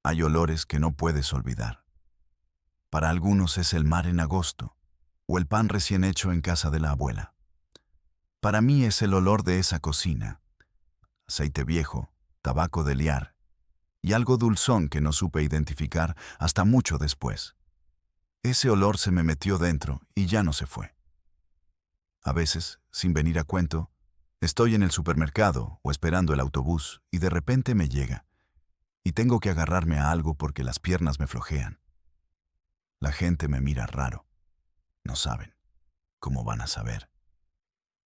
Hay olores que no puedes olvidar. Para algunos es el mar en agosto o el pan recién hecho en casa de la abuela. Para mí es el olor de esa cocina, aceite viejo, tabaco de liar y algo dulzón que no supe identificar hasta mucho después. Ese olor se me metió dentro y ya no se fue. A veces, sin venir a cuento, estoy en el supermercado o esperando el autobús y de repente me llega y tengo que agarrarme a algo porque las piernas me flojean. La gente me mira raro. No saben. ¿Cómo van a saber?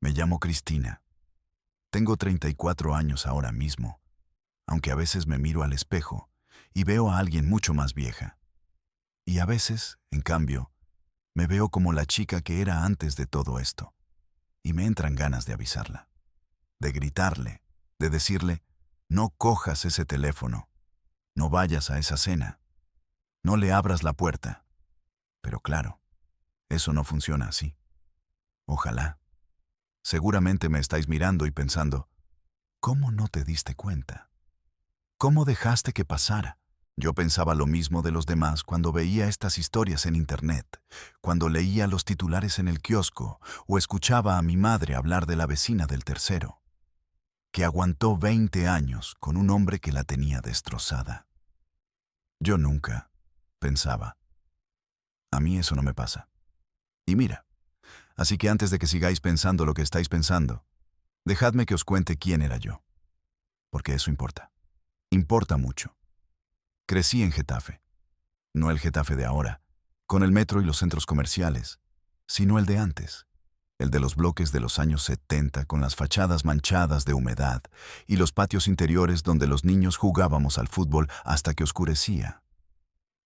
Me llamo Cristina. Tengo 34 años ahora mismo, aunque a veces me miro al espejo y veo a alguien mucho más vieja. Y a veces, en cambio, me veo como la chica que era antes de todo esto. Y me entran ganas de avisarla, de gritarle, de decirle, no cojas ese teléfono, no vayas a esa cena, no le abras la puerta. Pero claro, eso no funciona así. Ojalá. Seguramente me estáis mirando y pensando, ¿cómo no te diste cuenta? ¿Cómo dejaste que pasara? Yo pensaba lo mismo de los demás cuando veía estas historias en internet, cuando leía los titulares en el kiosco o escuchaba a mi madre hablar de la vecina del tercero, que aguantó 20 años con un hombre que la tenía destrozada. Yo nunca, pensaba, a mí eso no me pasa. Y mira, así que antes de que sigáis pensando lo que estáis pensando, dejadme que os cuente quién era yo, porque eso importa. Importa mucho. Crecí en Getafe. No el Getafe de ahora, con el metro y los centros comerciales, sino el de antes, el de los bloques de los años 70 con las fachadas manchadas de humedad y los patios interiores donde los niños jugábamos al fútbol hasta que oscurecía.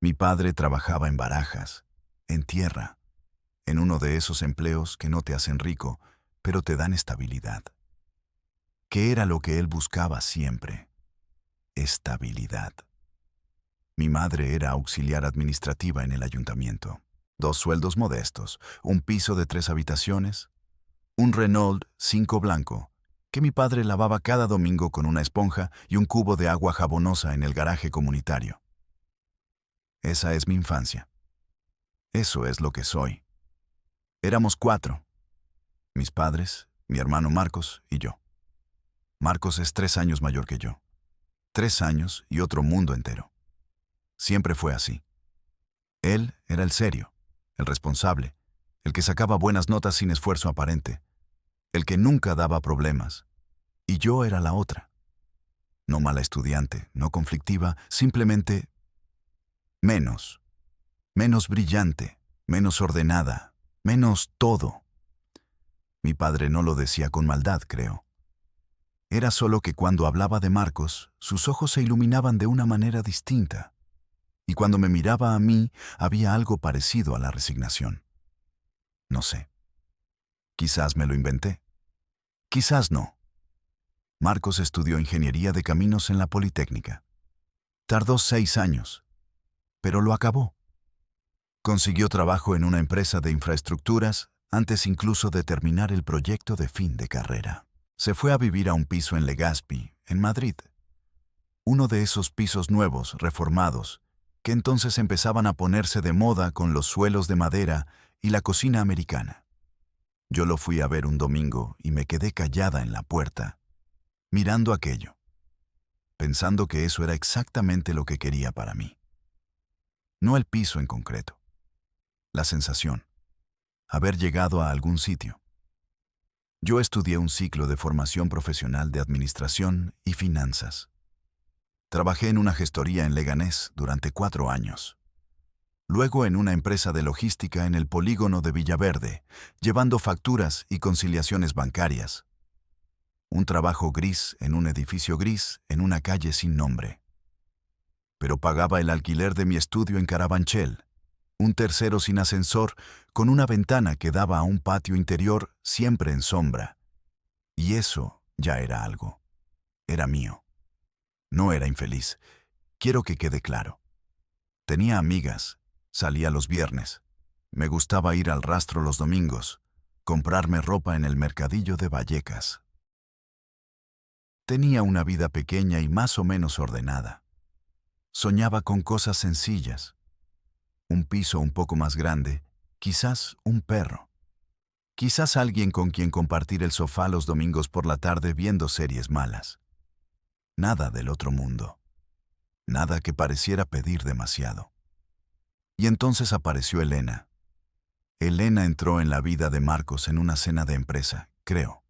Mi padre trabajaba en Barajas, en tierra, en uno de esos empleos que no te hacen rico, pero te dan estabilidad. ¿Qué era lo que él buscaba siempre? Estabilidad. Mi madre era auxiliar administrativa en el ayuntamiento. 2 sueldos modestos, un piso de 3 habitaciones, un Renault 5 blanco, que mi padre lavaba cada domingo con una esponja y un cubo de agua jabonosa en el garaje comunitario. Esa es mi infancia. Eso es lo que soy. Éramos 4. Mis padres, mi hermano Marcos y yo. Marcos es 3 años mayor que yo. 3 años y otro mundo entero. Siempre fue así. Él era el serio, el responsable, el que sacaba buenas notas sin esfuerzo aparente, el que nunca daba problemas. Y yo era la otra. No mala estudiante, no conflictiva, simplemente menos brillante, menos ordenada, menos todo. Mi padre no lo decía con maldad, creo. Era solo que cuando hablaba de Marcos, sus ojos se iluminaban de una manera distinta. Y cuando me miraba a mí, había algo parecido a la resignación. No sé. Quizás me lo inventé. Quizás no. Marcos estudió ingeniería de caminos en la Politécnica. Tardó 6 años, pero lo acabó. Consiguió trabajo en una empresa de infraestructuras antes incluso de terminar el proyecto de fin de carrera. Se fue a vivir a un piso en Legazpi, en Madrid. Uno de esos pisos nuevos, reformados, que entonces empezaban a ponerse de moda con los suelos de madera y la cocina americana. Yo lo fui a ver un domingo y me quedé callada en la puerta, mirando aquello, pensando que eso era exactamente lo que quería para mí. No el piso en concreto, la sensación, haber llegado a algún sitio. Yo estudié un ciclo de formación profesional de administración y finanzas. Trabajé en una gestoría en Leganés durante 4 años. Luego en una empresa de logística en el polígono de Villaverde, llevando facturas y conciliaciones bancarias. Un trabajo gris en un edificio gris en una calle sin nombre. Pero pagaba el alquiler de mi estudio en Carabanchel, un tercero sin ascensor, con una ventana que daba a un patio interior siempre en sombra. Y eso ya era algo. Era mío. No era infeliz. Quiero que quede claro. Tenía amigas, salía los viernes. Me gustaba ir al rastro los domingos, comprarme ropa en el mercadillo de Vallecas. Tenía una vida pequeña y más o menos ordenada. Soñaba con cosas sencillas, un piso un poco más grande, quizás un perro, quizás alguien con quien compartir el sofá los domingos por la tarde viendo series malas. Nada del otro mundo, nada que pareciera pedir demasiado. Y entonces apareció Elena. Elena entró en la vida de Marcos en una cena de empresa, creo,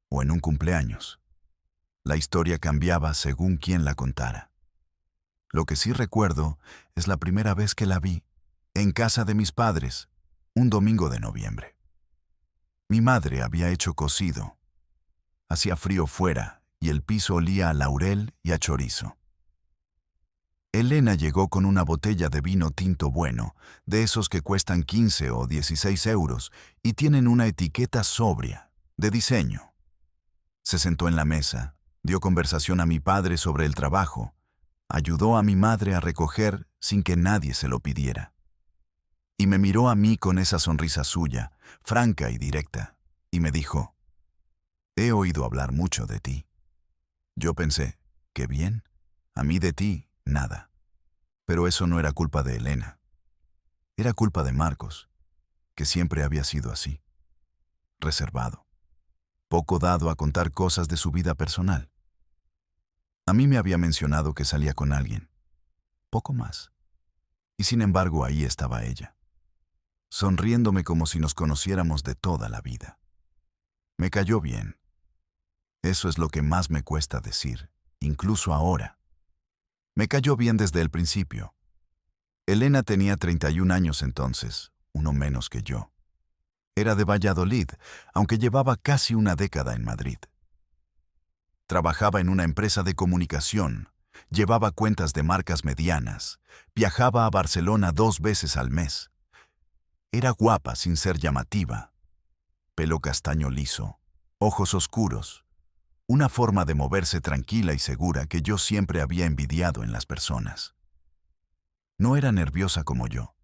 o en un cumpleaños. La historia cambiaba según quien la contara. Lo que sí recuerdo es la primera vez que la vi, en casa de mis padres, un domingo de noviembre. Mi madre había hecho cocido. Hacía frío fuera y el piso olía a laurel y a chorizo. Elena llegó con una botella de vino tinto bueno, de esos que cuestan 15 o 16 euros y tienen una etiqueta sobria, de diseño. Se sentó en la mesa, dio conversación a mi padre sobre el trabajo, ayudó a mi madre a recoger sin que nadie se lo pidiera. Y me miró a mí con esa sonrisa suya, franca y directa, y me dijo, «He oído hablar mucho de ti». Yo pensé, «Qué bien, a mí de ti, nada». Pero eso no era culpa de Elena. Era culpa de Marcos, que siempre había sido así, reservado, poco dado a contar cosas de su vida personal. A mí me había mencionado que salía con alguien, poco más. Y sin embargo ahí estaba ella, sonriéndome como si nos conociéramos de toda la vida. Me cayó bien. Eso es lo que más me cuesta decir, incluso ahora. Me cayó bien desde el principio. Elena tenía 31 años entonces, uno menos que yo. Era de Valladolid, aunque llevaba casi una década en Madrid. Trabajaba en una empresa de comunicación, llevaba cuentas de marcas medianas, viajaba a Barcelona 2 veces al mes. Era guapa sin ser llamativa. Pelo castaño liso, ojos oscuros, una forma de moverse tranquila y segura que yo siempre había envidiado en las personas. No era nerviosa como yo.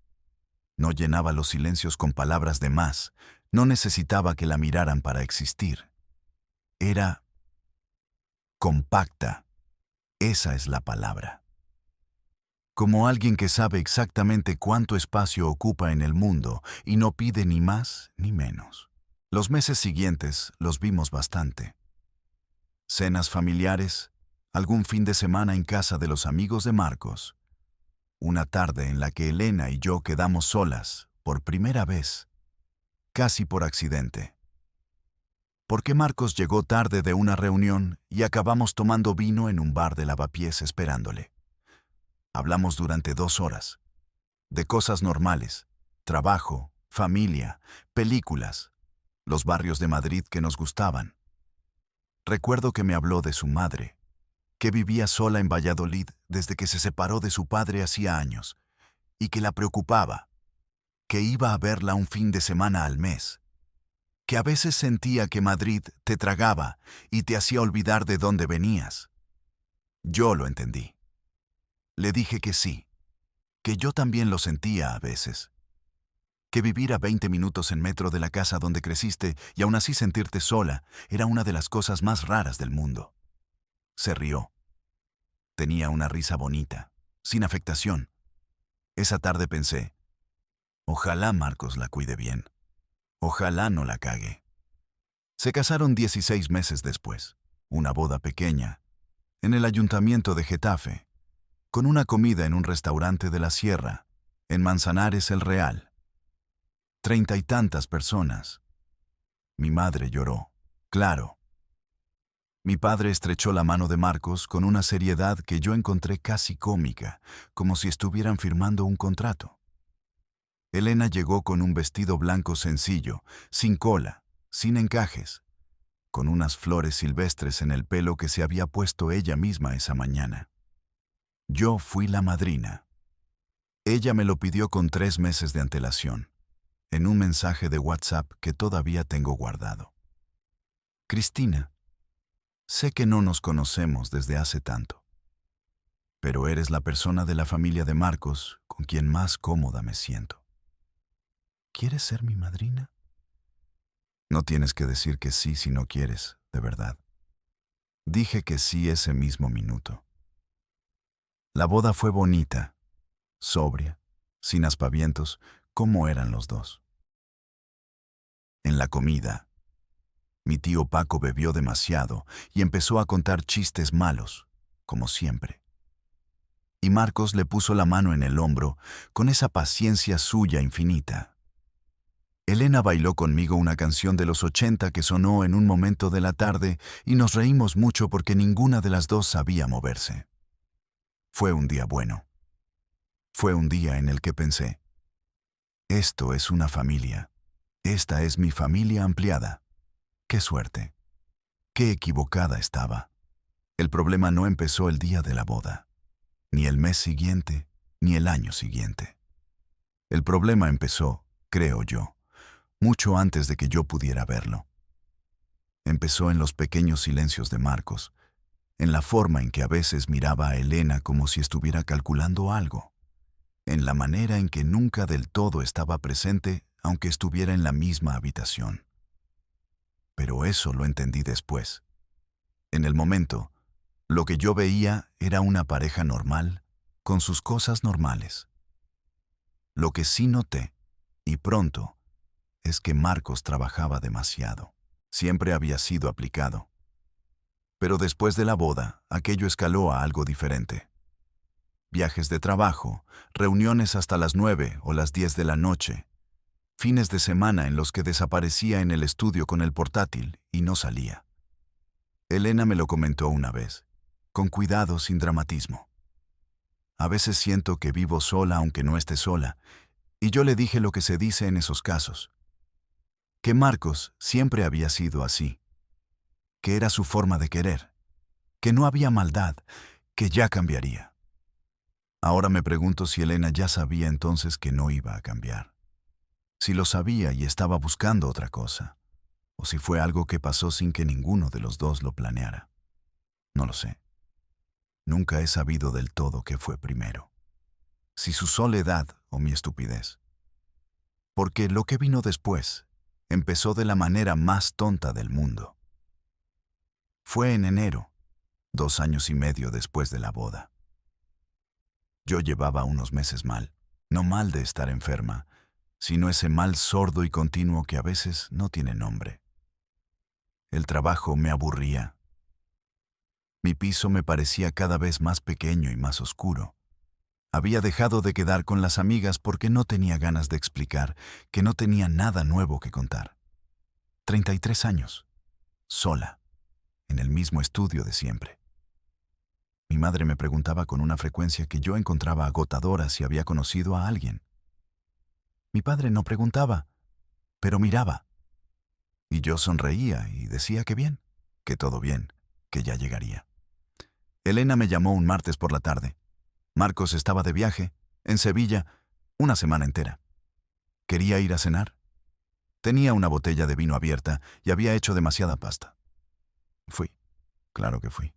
No llenaba los silencios con palabras de más, no necesitaba que la miraran para existir. Era compacta, esa es la palabra. Como alguien que sabe exactamente cuánto espacio ocupa en el mundo y no pide ni más ni menos. Los meses siguientes los vimos bastante. Cenas familiares, algún fin de semana en casa de los amigos de Marcos. Una tarde en la que Elena y yo quedamos solas, por primera vez, casi por accidente. Porque Marcos llegó tarde de una reunión y acabamos tomando vino en un bar de Lavapiés esperándole. Hablamos durante 2 horas, de cosas normales, trabajo, familia, películas, los barrios de Madrid que nos gustaban. Recuerdo que me habló de su madre, que vivía sola en Valladolid desde que se separó de su padre hacía años, y que la preocupaba, que iba a verla un fin de semana al mes, que a veces sentía que Madrid te tragaba y te hacía olvidar de dónde venías. Yo lo entendí. Le dije que sí, que yo también lo sentía a veces, que vivir a 20 minutos en metro de la casa donde creciste y aún así sentirte sola era una de las cosas más raras del mundo. Se rió. Tenía una risa bonita, sin afectación. Esa tarde pensé, ojalá Marcos la cuide bien. Ojalá no la cague. Se casaron 16 meses después, una boda pequeña, en el ayuntamiento de Getafe, con una comida en un restaurante de la Sierra, en Manzanares el Real. 30 y tantas personas. Mi madre lloró, claro. Mi padre estrechó la mano de Marcos con una seriedad que yo encontré casi cómica, como si estuvieran firmando un contrato. Elena llegó con un vestido blanco sencillo, sin cola, sin encajes, con unas flores silvestres en el pelo que se había puesto ella misma esa mañana. Yo fui la madrina. Ella me lo pidió con 3 meses de antelación, en un mensaje de WhatsApp que todavía tengo guardado. Cristina, sé que no nos conocemos desde hace tanto, pero eres la persona de la familia de Marcos con quien más cómoda me siento. ¿Quieres ser mi madrina? No tienes que decir que sí si no quieres, de verdad. Dije que sí ese mismo minuto. La boda fue bonita, sobria, sin aspavientos, como eran los dos. En la comida, mi tío Paco bebió demasiado y empezó a contar chistes malos, como siempre. Y Marcos le puso la mano en el hombro con esa paciencia suya infinita. Elena bailó conmigo una canción de los 80 que sonó en un momento de la tarde y nos reímos mucho porque ninguna de las dos sabía moverse. Fue un día bueno. Fue un día en el que pensé, esto es una familia. Esta es mi familia ampliada. ¡Qué suerte! ¡Qué equivocada estaba! El problema no empezó el día de la boda, ni el mes siguiente, ni el año siguiente. El problema empezó, creo yo, mucho antes de que yo pudiera verlo. Empezó en los pequeños silencios de Marcos, en la forma en que a veces miraba a Elena como si estuviera calculando algo, en la manera en que nunca del todo estaba presente aunque estuviera en la misma habitación. Pero eso lo entendí después. En el momento, lo que yo veía era una pareja normal, con sus cosas normales. Lo que sí noté, y pronto, es que Marcos trabajaba demasiado. Siempre había sido aplicado. Pero después de la boda, aquello escaló a algo diferente. Viajes de trabajo, reuniones hasta las 9 o las 10 de la noche, fines de semana en los que desaparecía en el estudio con el portátil y no salía. Elena me lo comentó una vez, con cuidado, sin dramatismo. A veces siento que vivo sola aunque no esté sola, y yo le dije lo que se dice en esos casos. Que Marcos siempre había sido así, que era su forma de querer, que no había maldad, que ya cambiaría. Ahora me pregunto si Elena ya sabía entonces que no iba a cambiar. Si lo sabía y estaba buscando otra cosa, o si fue algo que pasó sin que ninguno de los dos lo planeara. No lo sé. Nunca he sabido del todo qué fue primero. Si su soledad o mi estupidez. Porque lo que vino después empezó de la manera más tonta del mundo. Fue en enero, 2 años y medio después de la boda. Yo llevaba unos meses mal, no mal de estar enferma, sino ese mal sordo y continuo que a veces no tiene nombre. El trabajo me aburría. Mi piso me parecía cada vez más pequeño y más oscuro. Había dejado de quedar con las amigas porque no tenía ganas de explicar, que no tenía nada nuevo que contar. 33 años, sola, en el mismo estudio de siempre. Mi madre me preguntaba con una frecuencia que yo encontraba agotadora si había conocido a alguien. Mi padre no preguntaba, pero miraba. Y yo sonreía y decía que bien, que todo bien, que ya llegaría. Elena me llamó un martes por la tarde. Marcos estaba de viaje, en Sevilla, una semana entera. ¿Quería ir a cenar? Tenía una botella de vino abierta y había hecho demasiada pasta. Fui, claro que fui.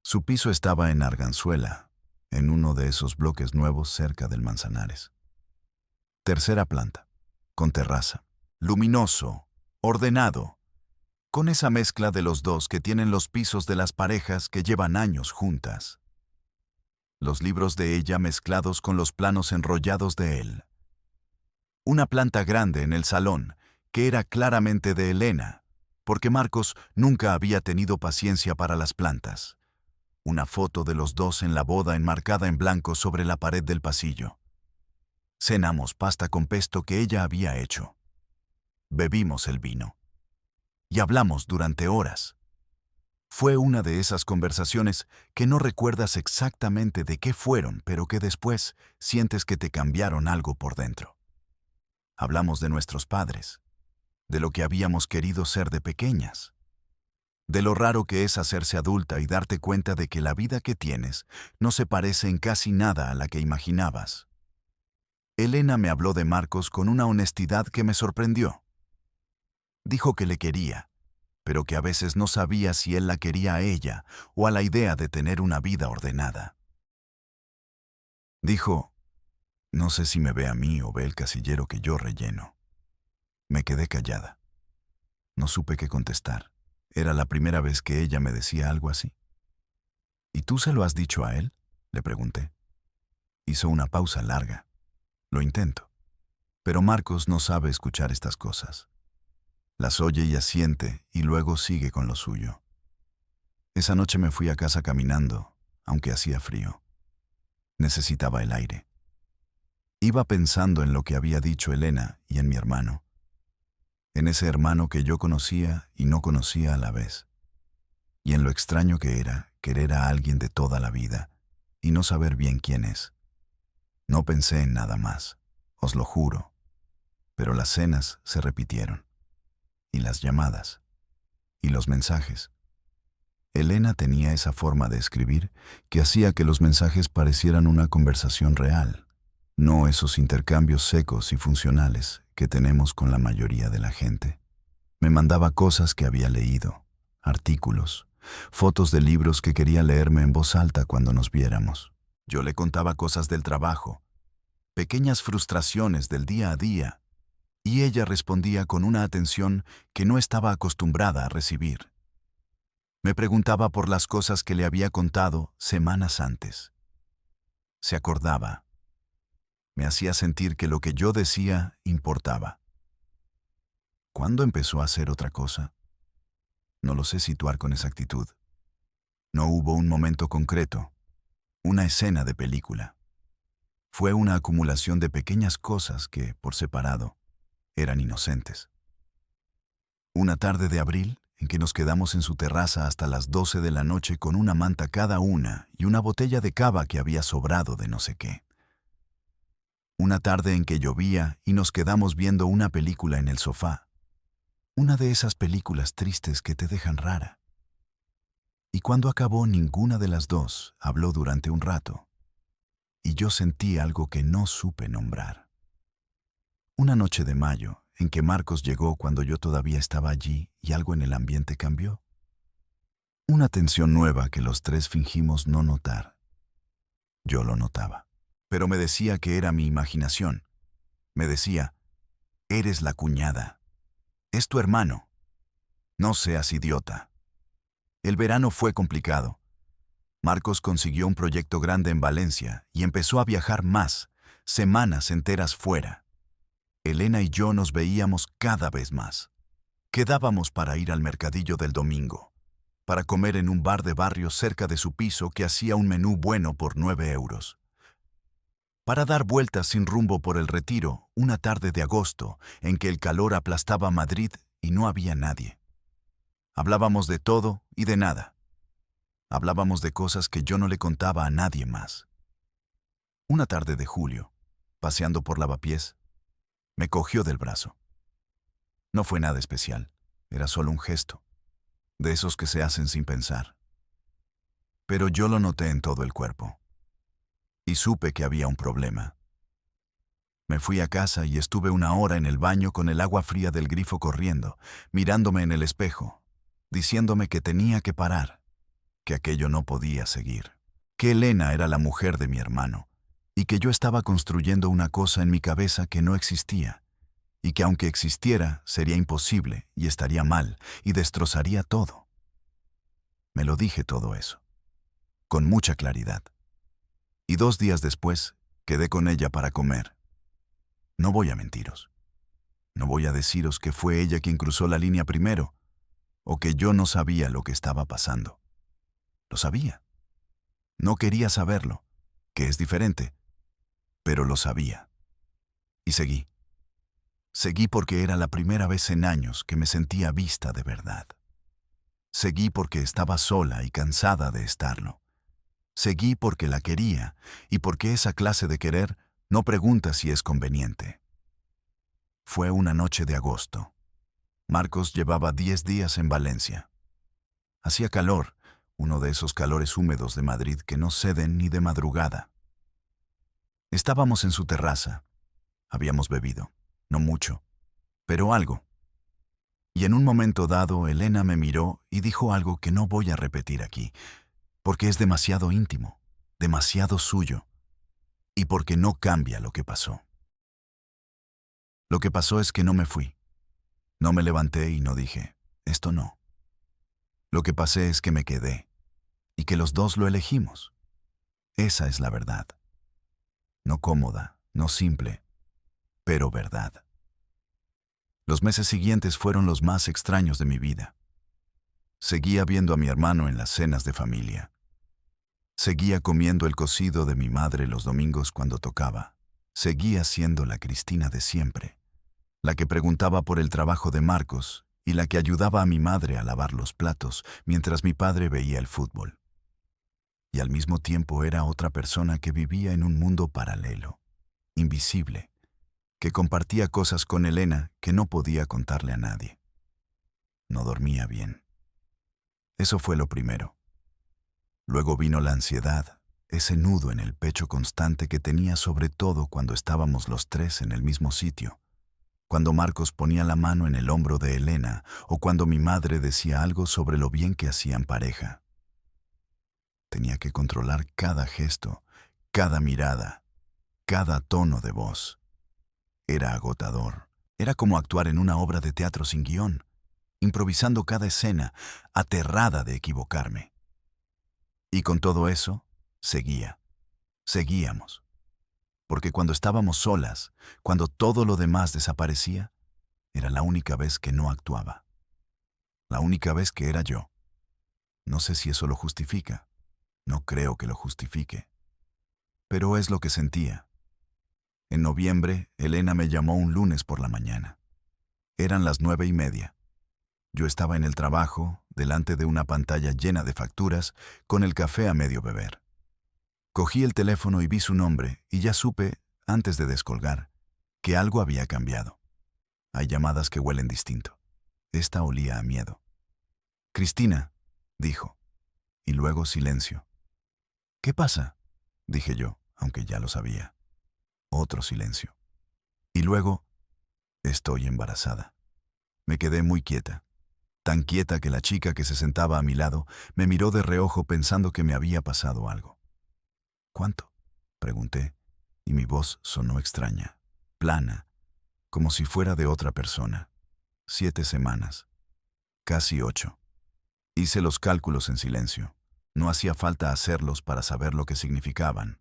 Su piso estaba en Arganzuela, en uno de esos bloques nuevos cerca del Manzanares. Tercera planta, con terraza, luminoso, ordenado, con esa mezcla de los dos que tienen los pisos de las parejas que llevan años juntas. Los libros de ella mezclados con los planos enrollados de él. Una planta grande en el salón, que era claramente de Elena, porque Marcos nunca había tenido paciencia para las plantas. Una foto de los dos en la boda enmarcada en blanco sobre la pared del pasillo. Cenamos pasta con pesto que ella había hecho. Bebimos el vino. Y hablamos durante horas. Fue una de esas conversaciones que no recuerdas exactamente de qué fueron, pero que después sientes que te cambiaron algo por dentro. Hablamos de nuestros padres, de lo que habíamos querido ser de pequeñas, de lo raro que es hacerse adulta y darte cuenta de que la vida que tienes no se parece en casi nada a la que imaginabas. Elena me habló de Marcos con una honestidad que me sorprendió. Dijo que le quería, pero que a veces no sabía si él la quería a ella o a la idea de tener una vida ordenada. Dijo, no sé si me ve a mí o ve el casillero que yo relleno. Me quedé callada. No supe qué contestar. Era la primera vez que ella me decía algo así. ¿Y tú se lo has dicho a él?, Le pregunté. Hizo una pausa larga. Lo intento. Pero Marcos no sabe escuchar estas cosas. Las oye y asiente y luego sigue con lo suyo. Esa noche me fui a casa caminando, aunque hacía frío. Necesitaba el aire. Iba pensando en lo que había dicho Elena y en mi hermano. En ese hermano que yo conocía y no conocía a la vez. Y en lo extraño que era querer a alguien de toda la vida y no saber bien quién es. No pensé en nada más, os lo juro. Pero las cenas se repitieron. Y las llamadas. Y los mensajes. Elena tenía esa forma de escribir que hacía que los mensajes parecieran una conversación real, no esos intercambios secos y funcionales que tenemos con la mayoría de la gente. Me mandaba cosas que había leído, artículos, fotos de libros que quería leerme en voz alta cuando nos viéramos. Yo le contaba cosas del trabajo, pequeñas frustraciones del día a día, y ella respondía con una atención que no estaba acostumbrada a recibir. Me preguntaba por las cosas que le había contado semanas antes. Se acordaba. Me hacía sentir que lo que yo decía importaba. ¿Cuándo empezó a hacer otra cosa? No lo sé situar con exactitud. No hubo un momento concreto, una escena de película. Fue una acumulación de pequeñas cosas que, por separado, eran inocentes. Una tarde de abril, en que nos quedamos en su terraza hasta las 12 de la noche con una manta cada una y una botella de cava que había sobrado de no sé qué. Una tarde en que llovía y nos quedamos viendo una película en el sofá. Una de esas películas tristes que te dejan rara. Y cuando acabó, ninguna de las dos habló durante un rato. Y yo sentí algo que no supe nombrar. Una noche de mayo, en que Marcos llegó cuando yo todavía estaba allí y algo en el ambiente cambió. Una tensión nueva que los tres fingimos no notar. Yo lo notaba. Pero me decía que era mi imaginación. Me decía, eres la cuñada. Es tu hermano. No seas idiota. El verano fue complicado. Marcos consiguió un proyecto grande en Valencia y empezó a viajar más, semanas enteras fuera. Elena y yo nos veíamos cada vez más. Quedábamos para ir al mercadillo del domingo, para comer en un bar de barrio cerca de su piso que hacía un menú bueno por 9 euros. Para dar vueltas sin rumbo por el Retiro, una tarde de agosto en que el calor aplastaba Madrid y no había nadie. Hablábamos de todo y de nada. Hablábamos de cosas que yo no le contaba a nadie más. Una tarde de julio, paseando por Lavapiés, me cogió del brazo. No fue nada especial, era solo un gesto, de esos que se hacen sin pensar. Pero yo lo noté en todo el cuerpo. Y supe que había un problema. Me fui a casa y estuve 1 hora en el baño con el agua fría del grifo corriendo, mirándome en el espejo, diciéndome que tenía que parar, que aquello no podía seguir, que Elena era la mujer de mi hermano, y que yo estaba construyendo una cosa en mi cabeza que no existía, y que aunque existiera, sería imposible y estaría mal y destrozaría todo. Me lo dije todo eso, con mucha claridad. Y 2 días después, quedé con ella para comer. No voy a mentiros. No voy a deciros que fue ella quien cruzó la línea primero, o que yo no sabía lo que estaba pasando. Lo sabía. No quería saberlo, que es diferente, pero lo sabía. Y seguí. Seguí porque era la primera vez en años que me sentía vista de verdad. Seguí porque estaba sola y cansada de estarlo. Seguí porque la quería y porque esa clase de querer no pregunta si es conveniente. Fue una noche de agosto. Marcos llevaba 10 días en Valencia. Hacía calor, uno de esos calores húmedos de Madrid que no ceden ni de madrugada. Estábamos en su terraza. Habíamos bebido, no mucho, pero algo. Y en un momento dado, Elena me miró y dijo algo que no voy a repetir aquí, porque es demasiado íntimo, demasiado suyo, y porque no cambia lo que pasó. Lo que pasó es que no me fui. No me levanté y no dije, esto no. Lo que pasé es que me quedé, y que los dos lo elegimos. Esa es la verdad. No cómoda, no simple, pero verdad. Los meses siguientes fueron los más extraños de mi vida. Seguía viendo a mi hermano en las cenas de familia. Seguía comiendo el cocido de mi madre los domingos cuando tocaba. Seguía siendo la Cristina de siempre, la que preguntaba por el trabajo de Marcos y la que ayudaba a mi madre a lavar los platos mientras mi padre veía el fútbol. Y al mismo tiempo era otra persona que vivía en un mundo paralelo, invisible, que compartía cosas con Elena que no podía contarle a nadie. No dormía bien. Eso fue lo primero. Luego vino la ansiedad, ese nudo en el pecho constante que tenía sobre todo cuando estábamos los tres en el mismo sitio, cuando Marcos ponía la mano en el hombro de Elena o cuando mi madre decía algo sobre lo bien que hacían pareja. Tenía que controlar cada gesto, cada mirada, cada tono de voz. Era agotador. Era como actuar en una obra de teatro sin guión, improvisando cada escena, aterrada de equivocarme. Y con todo eso, seguíamos. Porque cuando estábamos solas, cuando todo lo demás desaparecía, era la única vez que no actuaba. La única vez que era yo. No sé si eso lo justifica. No creo que lo justifique. Pero es lo que sentía. En noviembre, Elena me llamó un lunes por la mañana. Eran las 9:30. Yo estaba en el trabajo, delante de una pantalla llena de facturas, con el café a medio beber. Cogí el teléfono y vi su nombre, y ya supe, antes de descolgar, que algo había cambiado. Hay llamadas que huelen distinto. Esta olía a miedo. «Cristina», dijo, y luego silencio. «¿Qué pasa?», dije yo, aunque ya lo sabía. Otro silencio. Y luego, «Estoy embarazada». Me quedé muy quieta. Tan quieta que la chica que se sentaba a mi lado me miró de reojo pensando que me había pasado algo. «¿Cuánto?», pregunté, y mi voz sonó extraña, plana, como si fuera de otra persona. 7 semanas. Casi 8. Hice los cálculos en silencio. No hacía falta hacerlos para saber lo que significaban.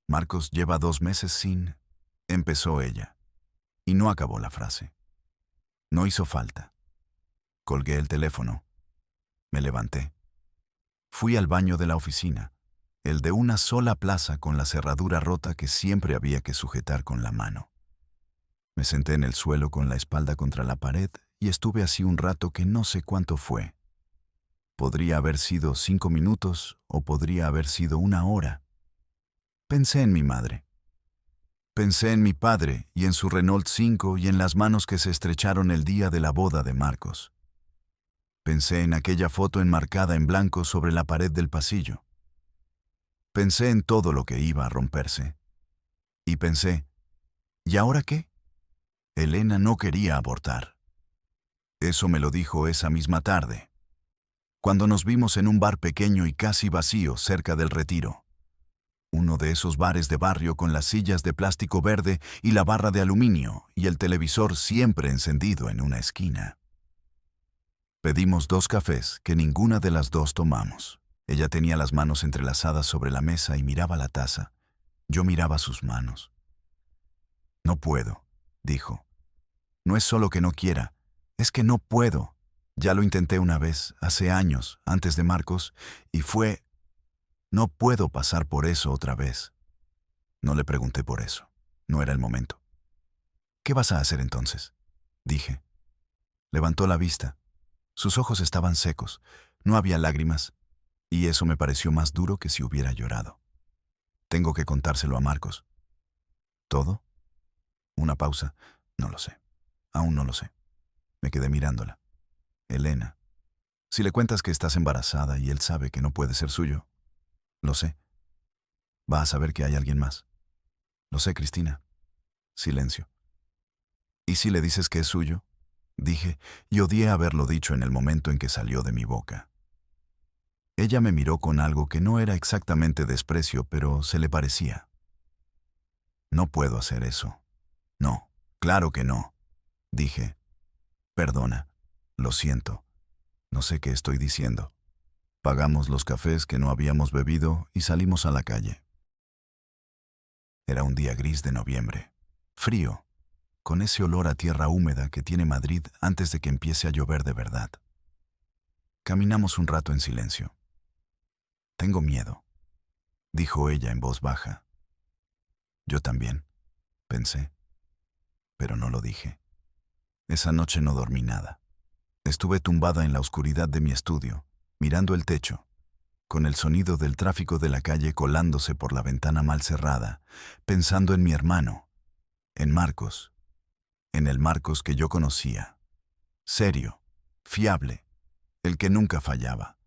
«Marcos lleva 2 meses sin...», empezó ella, y no acabó la frase. No hizo falta. Colgué el teléfono. Me levanté. Fui al baño de la oficina, el de una sola plaza con la cerradura rota que siempre había que sujetar con la mano. Me senté en el suelo con la espalda contra la pared y estuve así un rato que no sé cuánto fue. Podría haber sido 5 minutos o podría haber sido 1 hora. Pensé en mi madre. Pensé en mi padre y en su Renault 5 y en las manos que se estrecharon el día de la boda de Marcos. Pensé en aquella foto enmarcada en blanco sobre la pared del pasillo. Pensé en todo lo que iba a romperse. Y pensé, ¿y ahora qué? Elena no quería abortar. Eso me lo dijo esa misma tarde, cuando nos vimos en un bar pequeño y casi vacío cerca del Retiro. Uno de esos bares de barrio con las sillas de plástico verde y la barra de aluminio y el televisor siempre encendido en una esquina. Pedimos 2 cafés que ninguna de las dos tomamos. Ella tenía las manos entrelazadas sobre la mesa y miraba la taza. Yo miraba sus manos. «No puedo», dijo. «No es solo que no quiera, es que no puedo. Ya lo intenté una vez, hace años, antes de Marcos, y fue... No puedo pasar por eso otra vez». No le pregunté por eso. No era el momento. «¿Qué vas a hacer entonces?», dije. Levantó la vista. Sus ojos estaban secos, no había lágrimas, y eso me pareció más duro que si hubiera llorado. «Tengo que contárselo a Marcos». «¿Todo?». Una pausa. «No lo sé. Aún no lo sé». Me quedé mirándola. «Elena, si le cuentas que estás embarazada y él sabe que no puede ser suyo». «Lo sé». «Va a saber que hay alguien más». «Lo sé, Cristina». Silencio. «¿Y si le dices que es suyo?», dije, y odié haberlo dicho en el momento en que salió de mi boca. Ella me miró con algo que no era exactamente desprecio, pero se le parecía. «No puedo hacer eso». «No, claro que no», dije. «Perdona, lo siento, no sé qué estoy diciendo». Pagamos los cafés que no habíamos bebido y salimos a la calle. Era un día gris de noviembre, frío, con ese olor a tierra húmeda que tiene Madrid antes de que empiece a llover de verdad. Caminamos un rato en silencio. Tengo miedo, dijo ella en voz baja. Yo también, pensé, pero no lo dije. Esa noche no dormí nada. Estuve tumbada en la oscuridad de mi estudio, mirando el techo, con el sonido del tráfico de la calle colándose por la ventana mal cerrada, pensando en mi hermano, en Marcos, en el Marcos que yo conocía. Serio, fiable, el que nunca fallaba,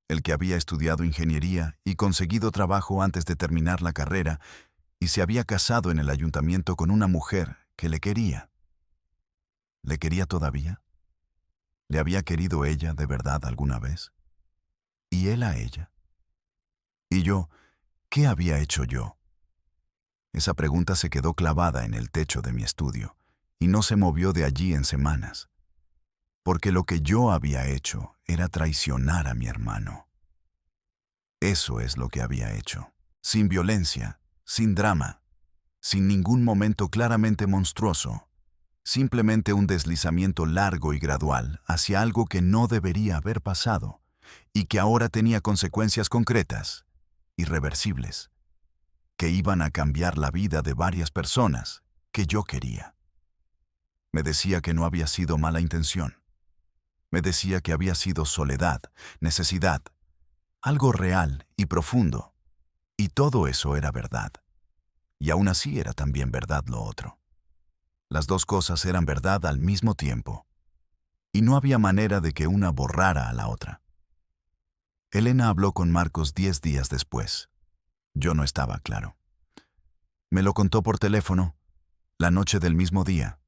el que había estudiado ingeniería y conseguido trabajo antes de terminar la carrera y se había casado en el ayuntamiento con una mujer que le quería. ¿Le quería todavía? ¿Le había querido ella de verdad alguna vez? ¿Y él a ella? ¿Y yo? ¿Qué había hecho yo? Esa pregunta se quedó clavada en el techo de mi estudio y no se movió de allí en semanas, porque lo que yo había hecho era traicionar a mi hermano. Eso es lo que había hecho, sin violencia, sin drama, sin ningún momento claramente monstruoso, simplemente un deslizamiento largo y gradual hacia algo que no debería haber pasado y que ahora tenía consecuencias concretas, irreversibles, que iban a cambiar la vida de varias personas que yo quería. Me decía que no había sido mala intención. Me decía que había sido soledad, necesidad, algo real y profundo. Y todo eso era verdad. Y aún así era también verdad lo otro. Las dos cosas eran verdad al mismo tiempo. Y no había manera de que una borrara a la otra. Elena habló con Marcos 10 días después. Yo no estaba claro. Me lo contó por teléfono, la noche del mismo día,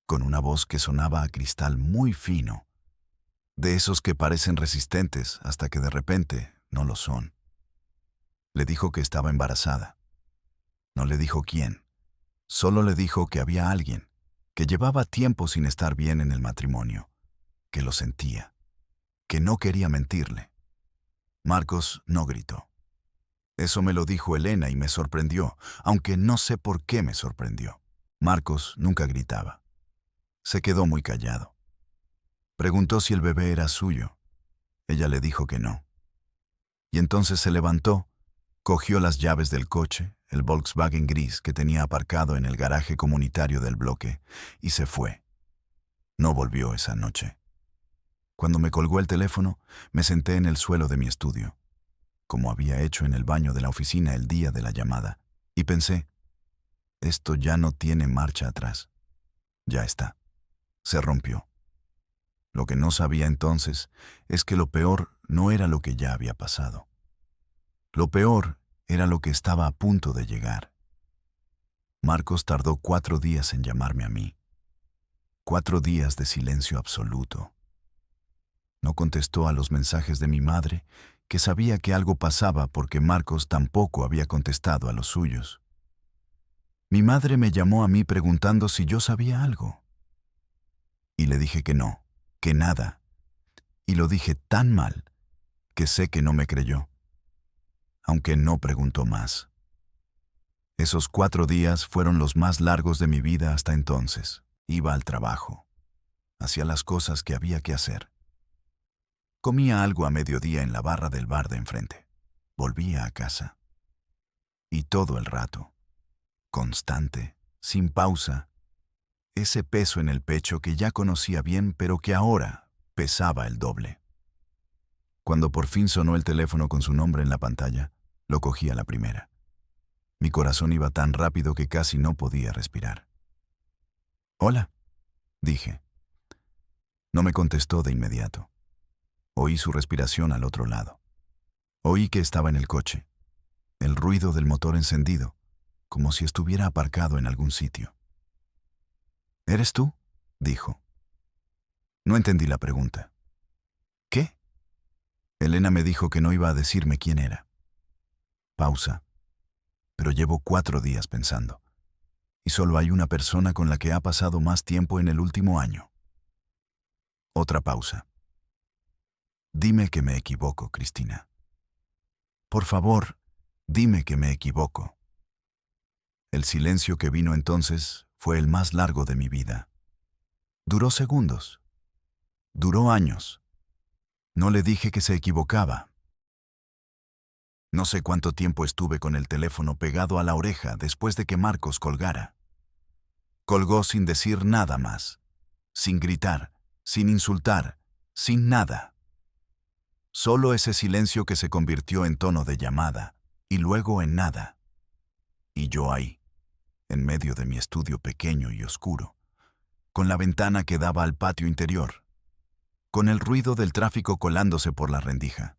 con una voz que sonaba a cristal muy fino, de esos que parecen resistentes hasta que de repente no lo son. Le dijo que estaba embarazada. No le dijo quién, solo le dijo que había alguien, que llevaba tiempo sin estar bien en el matrimonio, que lo sentía, que no quería mentirle. Marcos no gritó. Eso me lo dijo Elena y me sorprendió, aunque no sé por qué me sorprendió. Marcos nunca gritaba. Se quedó muy callado. Preguntó si el bebé era suyo. Ella le dijo que no. Y entonces se levantó, cogió las llaves del coche, el Volkswagen gris que tenía aparcado en el garaje comunitario del bloque, y se fue. No volvió esa noche. Cuando me colgó el teléfono, me senté en el suelo de mi estudio, como había hecho en el baño de la oficina el día de la llamada, y pensé, esto ya no tiene marcha atrás. Ya está. Se rompió. Lo que no sabía entonces es que lo peor no era lo que ya había pasado. Lo peor era lo que estaba a punto de llegar. Marcos tardó 4 días en llamarme a mí. 4 días de silencio absoluto. No contestó a los mensajes de mi madre, que sabía que algo pasaba porque Marcos tampoco había contestado a los suyos. Mi madre me llamó a mí preguntando si yo sabía algo. Y le dije que no, que nada. Y lo dije tan mal que sé que no me creyó, aunque no preguntó más. Esos 4 días fueron los más largos de mi vida hasta entonces. Iba al trabajo, hacía las cosas que había que hacer. Comía algo a mediodía en la barra del bar de enfrente. Volvía a casa. Y todo el rato, constante, sin pausa, ese peso en el pecho que ya conocía bien pero que ahora pesaba el doble. Cuando por fin sonó el teléfono con su nombre en la pantalla, lo cogí a la primera. Mi corazón iba tan rápido que casi no podía respirar. «Hola», dije. No me contestó de inmediato. Oí su respiración al otro lado. Oí que estaba en el coche, el ruido del motor encendido, como si estuviera aparcado en algún sitio. «¿Eres tú?», dijo. No entendí la pregunta. «¿Qué?». Elena me dijo que no iba a decirme quién era. Pausa. Pero llevo 4 días pensando. Y solo hay una persona con la que ha pasado más tiempo en el último año. Otra pausa. Dime que me equivoco, Cristina. Por favor, dime que me equivoco. El silencio que vino entonces fue el más largo de mi vida. Duró segundos. Duró años. No le dije que se equivocaba. No sé cuánto tiempo estuve con el teléfono pegado a la oreja después de que Marcos colgara. Colgó sin decir nada más, sin gritar, sin insultar, sin nada. Solo ese silencio que se convirtió en tono de llamada, y luego en nada. Y yo ahí, en medio de mi estudio pequeño y oscuro, con la ventana que daba al patio interior, con el ruido del tráfico colándose por la rendija,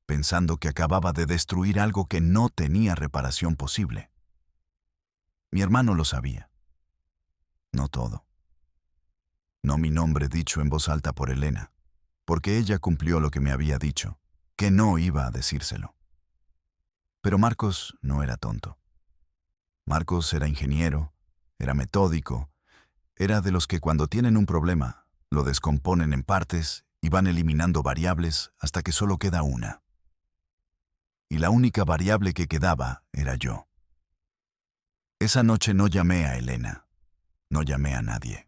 pensando que acababa de destruir algo que no tenía reparación posible. Mi hermano lo sabía. No todo. No mi nombre dicho en voz alta por Elena, porque ella cumplió lo que me había dicho, que no iba a decírselo. Pero Marcos no era tonto. Marcos era ingeniero, era metódico, era de los que cuando tienen un problema, lo descomponen en partes y van eliminando variables hasta que solo queda una. Y la única variable que quedaba era yo. Esa noche no llamé a Elena, no llamé a nadie.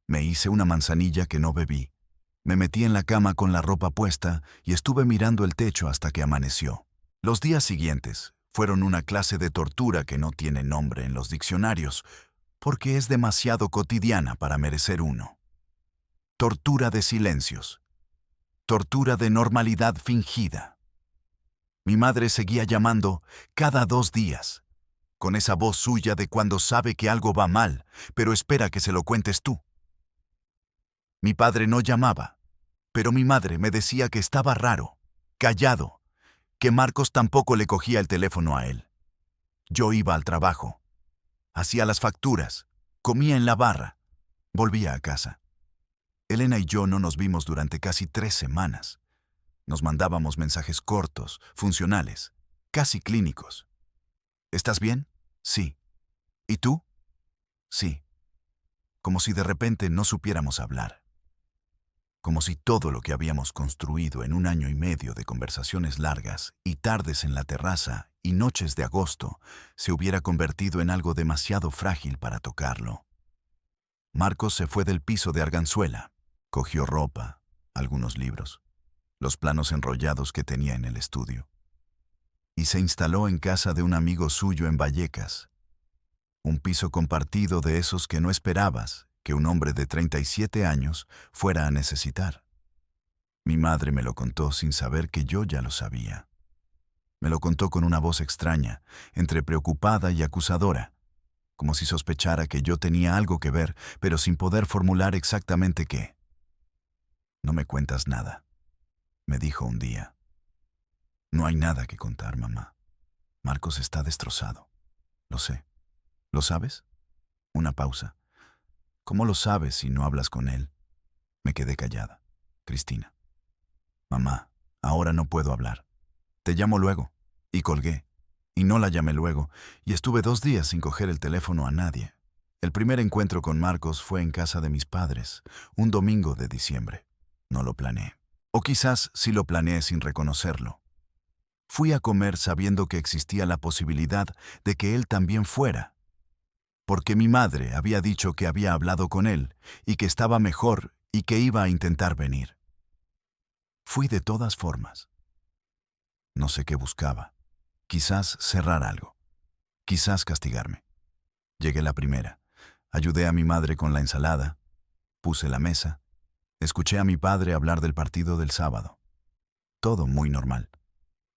Me hice una manzanilla que no bebí, me metí en la cama con la ropa puesta y estuve mirando el techo hasta que amaneció. Los días siguientes fueron una clase de tortura que no tiene nombre en los diccionarios, porque es demasiado cotidiana para merecer uno. Tortura de silencios. Tortura de normalidad fingida. Mi madre seguía llamando cada 2 días, con esa voz suya de cuando sabe que algo va mal, pero espera que se lo cuentes tú. Mi padre no llamaba, pero mi madre me decía que estaba raro, callado, que Marcos tampoco le cogía el teléfono a él. Yo iba al trabajo, hacía las facturas, comía en la barra, volvía a casa. Elena y yo no nos vimos durante casi 3 semanas. Nos mandábamos mensajes cortos, funcionales, casi clínicos. ¿Estás bien? Sí. ¿Y tú? Sí. Como si de repente no supiéramos hablar. Como si todo lo que habíamos construido en 1 año y medio de conversaciones largas y tardes en la terraza y noches de agosto se hubiera convertido en algo demasiado frágil para tocarlo. Marcos se fue del piso de Arganzuela, cogió ropa, algunos libros, los planos enrollados que tenía en el estudio, y se instaló en casa de un amigo suyo en Vallecas, un piso compartido de esos que no esperabas que un hombre de 37 años fuera a necesitar. Mi madre me lo contó sin saber que yo ya lo sabía. Me lo contó con una voz extraña, entre preocupada y acusadora, como si sospechara que yo tenía algo que ver, pero sin poder formular exactamente qué. No me cuentas nada, me dijo un día. No hay nada que contar, mamá. Marcos está destrozado. Lo sé. ¿Lo sabes? Una pausa. ¿Cómo lo sabes si no hablas con él? Me quedé callada. Cristina. Mamá, ahora no puedo hablar. Te llamo luego. Y colgué. Y no la llamé luego, y estuve 2 días sin coger el teléfono a nadie. El primer encuentro con Marcos fue en casa de mis padres, un domingo de diciembre. No lo planeé. O quizás sí lo planeé sin reconocerlo. Fui a comer sabiendo que existía la posibilidad de que él también fuera, porque mi madre había dicho que había hablado con él y que estaba mejor y que iba a intentar venir. Fui de todas formas. No sé qué buscaba. Quizás cerrar algo. Quizás castigarme. Llegué la primera. Ayudé a mi madre con la ensalada. Puse la mesa. Escuché a mi padre hablar del partido del sábado. Todo muy normal.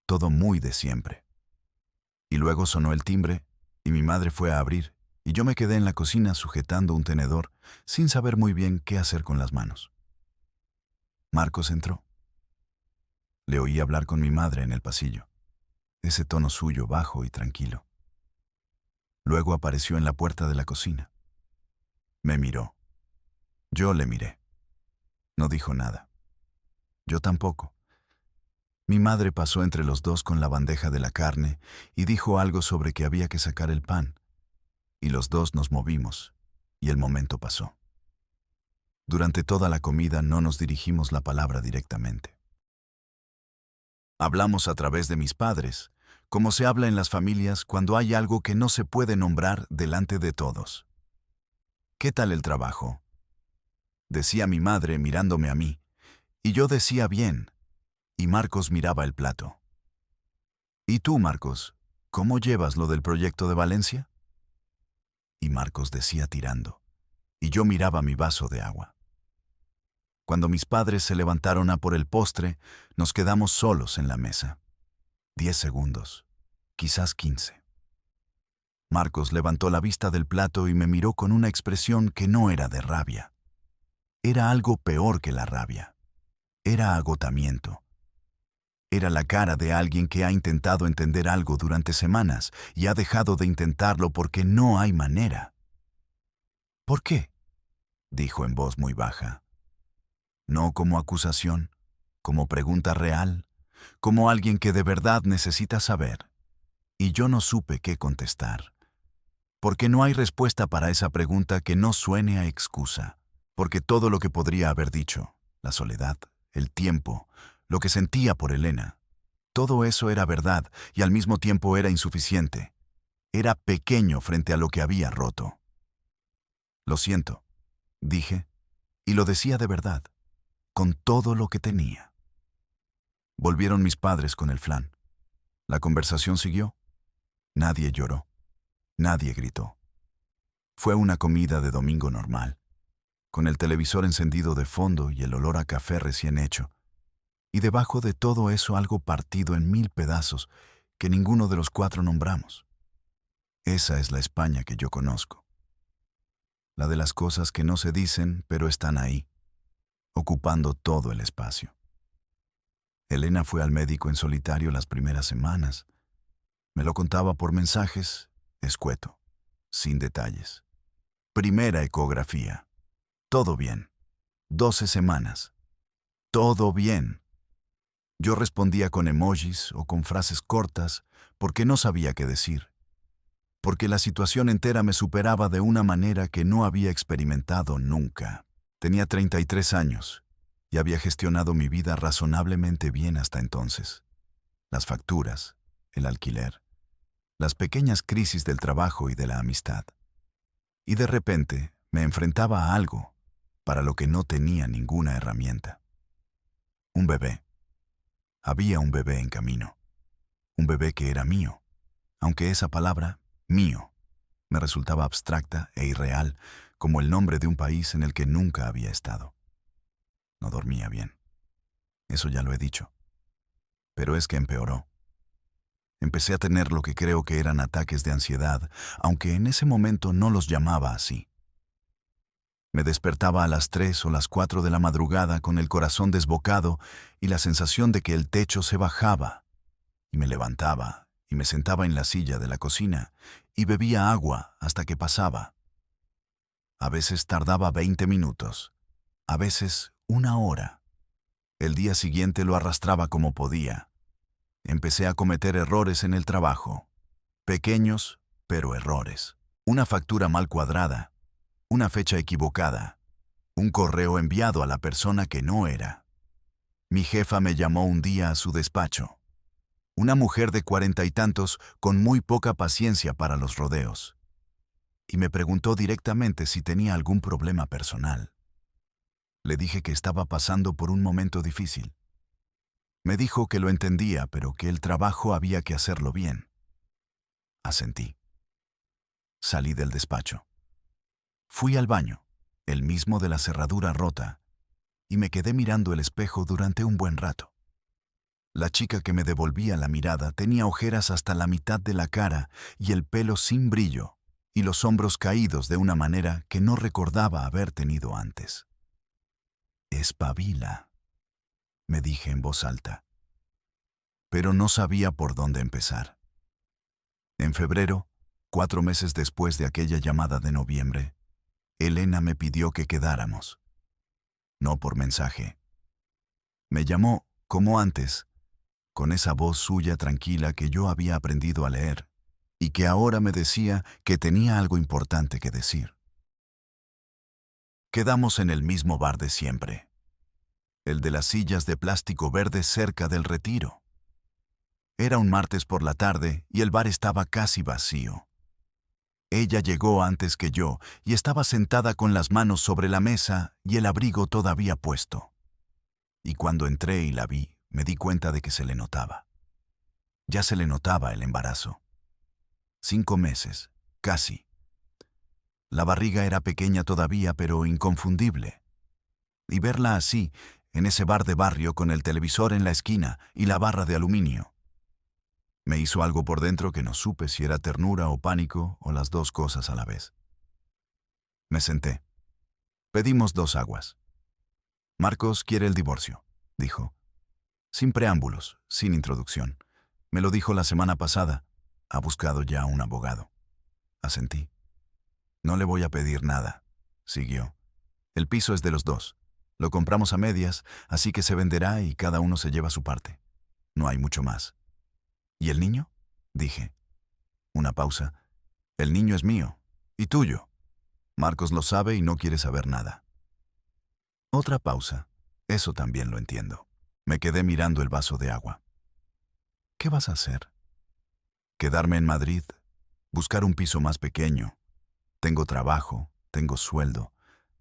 Todo muy de siempre. Y luego sonó el timbre y mi madre fue a abrir y yo me quedé en la cocina sujetando un tenedor sin saber muy bien qué hacer con las manos. Marcos entró. Le oí hablar con mi madre en el pasillo, ese tono suyo bajo y tranquilo. Luego apareció en la puerta de la cocina. Me miró. Yo le miré. No dijo nada. Yo tampoco. Mi madre pasó entre los dos con la bandeja de la carne y dijo algo sobre que había que sacar el pan. Y los dos nos movimos, y el momento pasó. Durante toda la comida no nos dirigimos la palabra directamente. Hablamos a través de mis padres, como se habla en las familias cuando hay algo que no se puede nombrar delante de todos. ¿Qué tal el trabajo?, decía mi madre mirándome a mí, y yo decía bien, y Marcos miraba el plato. ¿Y tú, Marcos, cómo llevas lo del proyecto de Valencia? Y Marcos decía tirando, y yo miraba mi vaso de agua. Cuando mis padres se levantaron a por el postre, nos quedamos solos en la mesa. 10 segundos, quizás 15. Marcos levantó la vista del plato y me miró con una expresión que no era de rabia. Era algo peor que la rabia. Era agotamiento. Era la cara de alguien que ha intentado entender algo durante semanas y ha dejado de intentarlo porque no hay manera. ¿Por qué?, dijo en voz muy baja. No como acusación, como pregunta real, como alguien que de verdad necesita saber. Y yo no supe qué contestar. Porque no hay respuesta para esa pregunta que no suene a excusa. Porque todo lo que podría haber dicho, la soledad, el tiempo, lo que sentía por Elena, todo eso era verdad y al mismo tiempo era insuficiente. Era pequeño frente a lo que había roto. Lo siento, dije, y lo decía de verdad, con todo lo que tenía. Volvieron mis padres con el flan. La conversación siguió. Nadie lloró. Nadie gritó. Fue una comida de domingo normal, con el televisor encendido de fondo y el olor a café recién hecho. Y debajo de todo eso algo partido en 1000 pedazos que ninguno de los 4 nombramos. Esa es la España que yo conozco. La de las cosas que no se dicen, pero están ahí, ocupando todo el espacio. Elena fue al médico en solitario las primeras semanas. Me lo contaba por mensajes, escueto, sin detalles. Primera ecografía. Todo bien. 12 semanas. Todo bien. Yo respondía con emojis o con frases cortas porque no sabía qué decir. Porque la situación entera me superaba de una manera que no había experimentado nunca. Tenía 33 años y había gestionado mi vida razonablemente bien hasta entonces. Las facturas, el alquiler, las pequeñas crisis del trabajo y de la amistad. Y de repente me enfrentaba a algo para lo que no tenía ninguna herramienta. Un bebé. Había un bebé en camino. Un bebé que era mío, aunque esa palabra, mío, me resultaba abstracta e irreal como el nombre de un país en el que nunca había estado. No dormía bien. Eso ya lo he dicho. Pero es que empeoró. Empecé a tener lo que creo que eran ataques de ansiedad, aunque en ese momento no los llamaba así. Me despertaba a las 3 o las 4 de la madrugada con el corazón desbocado y la sensación de que el techo se bajaba. Y me levantaba y me sentaba en la silla de la cocina y bebía agua hasta que pasaba. A veces tardaba 20 minutos, a veces 1 hora. El día siguiente lo arrastraba como podía. Empecé a cometer errores en el trabajo. Pequeños, pero errores. Una factura mal cuadrada, una fecha equivocada, un correo enviado a la persona que no era. Mi jefa me llamó un día a su despacho. Una mujer de 40 y tantos con muy poca paciencia para los rodeos. Y me preguntó directamente si tenía algún problema personal. Le dije que estaba pasando por un momento difícil. Me dijo que lo entendía, pero que el trabajo había que hacerlo bien. Asentí. Salí del despacho. Fui al baño, el mismo de la cerradura rota, y me quedé mirando el espejo durante un buen rato. La chica que me devolvía la mirada tenía ojeras hasta la mitad de la cara y el pelo sin brillo, y los hombros caídos de una manera que no recordaba haber tenido antes. «Espabila», me dije en voz alta. Pero no sabía por dónde empezar. En febrero, 4 meses después de aquella llamada de noviembre, Elena me pidió que quedáramos. No por mensaje. Me llamó, como antes, con esa voz suya tranquila que yo había aprendido a leer, y que ahora me decía que tenía algo importante que decir. Quedamos en el mismo bar de siempre, el de las sillas de plástico verde cerca del Retiro. Era un martes por la tarde y el bar estaba casi vacío. Ella llegó antes que yo y estaba sentada con las manos sobre la mesa y el abrigo todavía puesto. Y cuando entré y la vi, me di cuenta de que se le notaba. Ya se le notaba el embarazo. 5 meses, casi. La barriga era pequeña todavía, pero inconfundible. Y verla así, en ese bar de barrio con el televisor en la esquina y la barra de aluminio. Me hizo algo por dentro que no supe si era ternura o pánico o las dos cosas a la vez. Me senté. Pedimos 2 aguas. Marcos quiere el divorcio, dijo. Sin preámbulos, sin introducción. Me lo dijo la semana pasada. Ha buscado ya un abogado. Asentí. No le voy a pedir nada, siguió. El piso es de los 2. Lo compramos a medias, así que se venderá y cada uno se lleva su parte. No hay mucho más. ¿Y el niño? Dije. Una pausa. El niño es mío. Y tuyo. Marcos lo sabe y no quiere saber nada. Otra pausa. Eso también lo entiendo. Me quedé mirando el vaso de agua. ¿Qué vas a hacer? Quedarme en Madrid. Buscar un piso más pequeño. Tengo trabajo, tengo sueldo.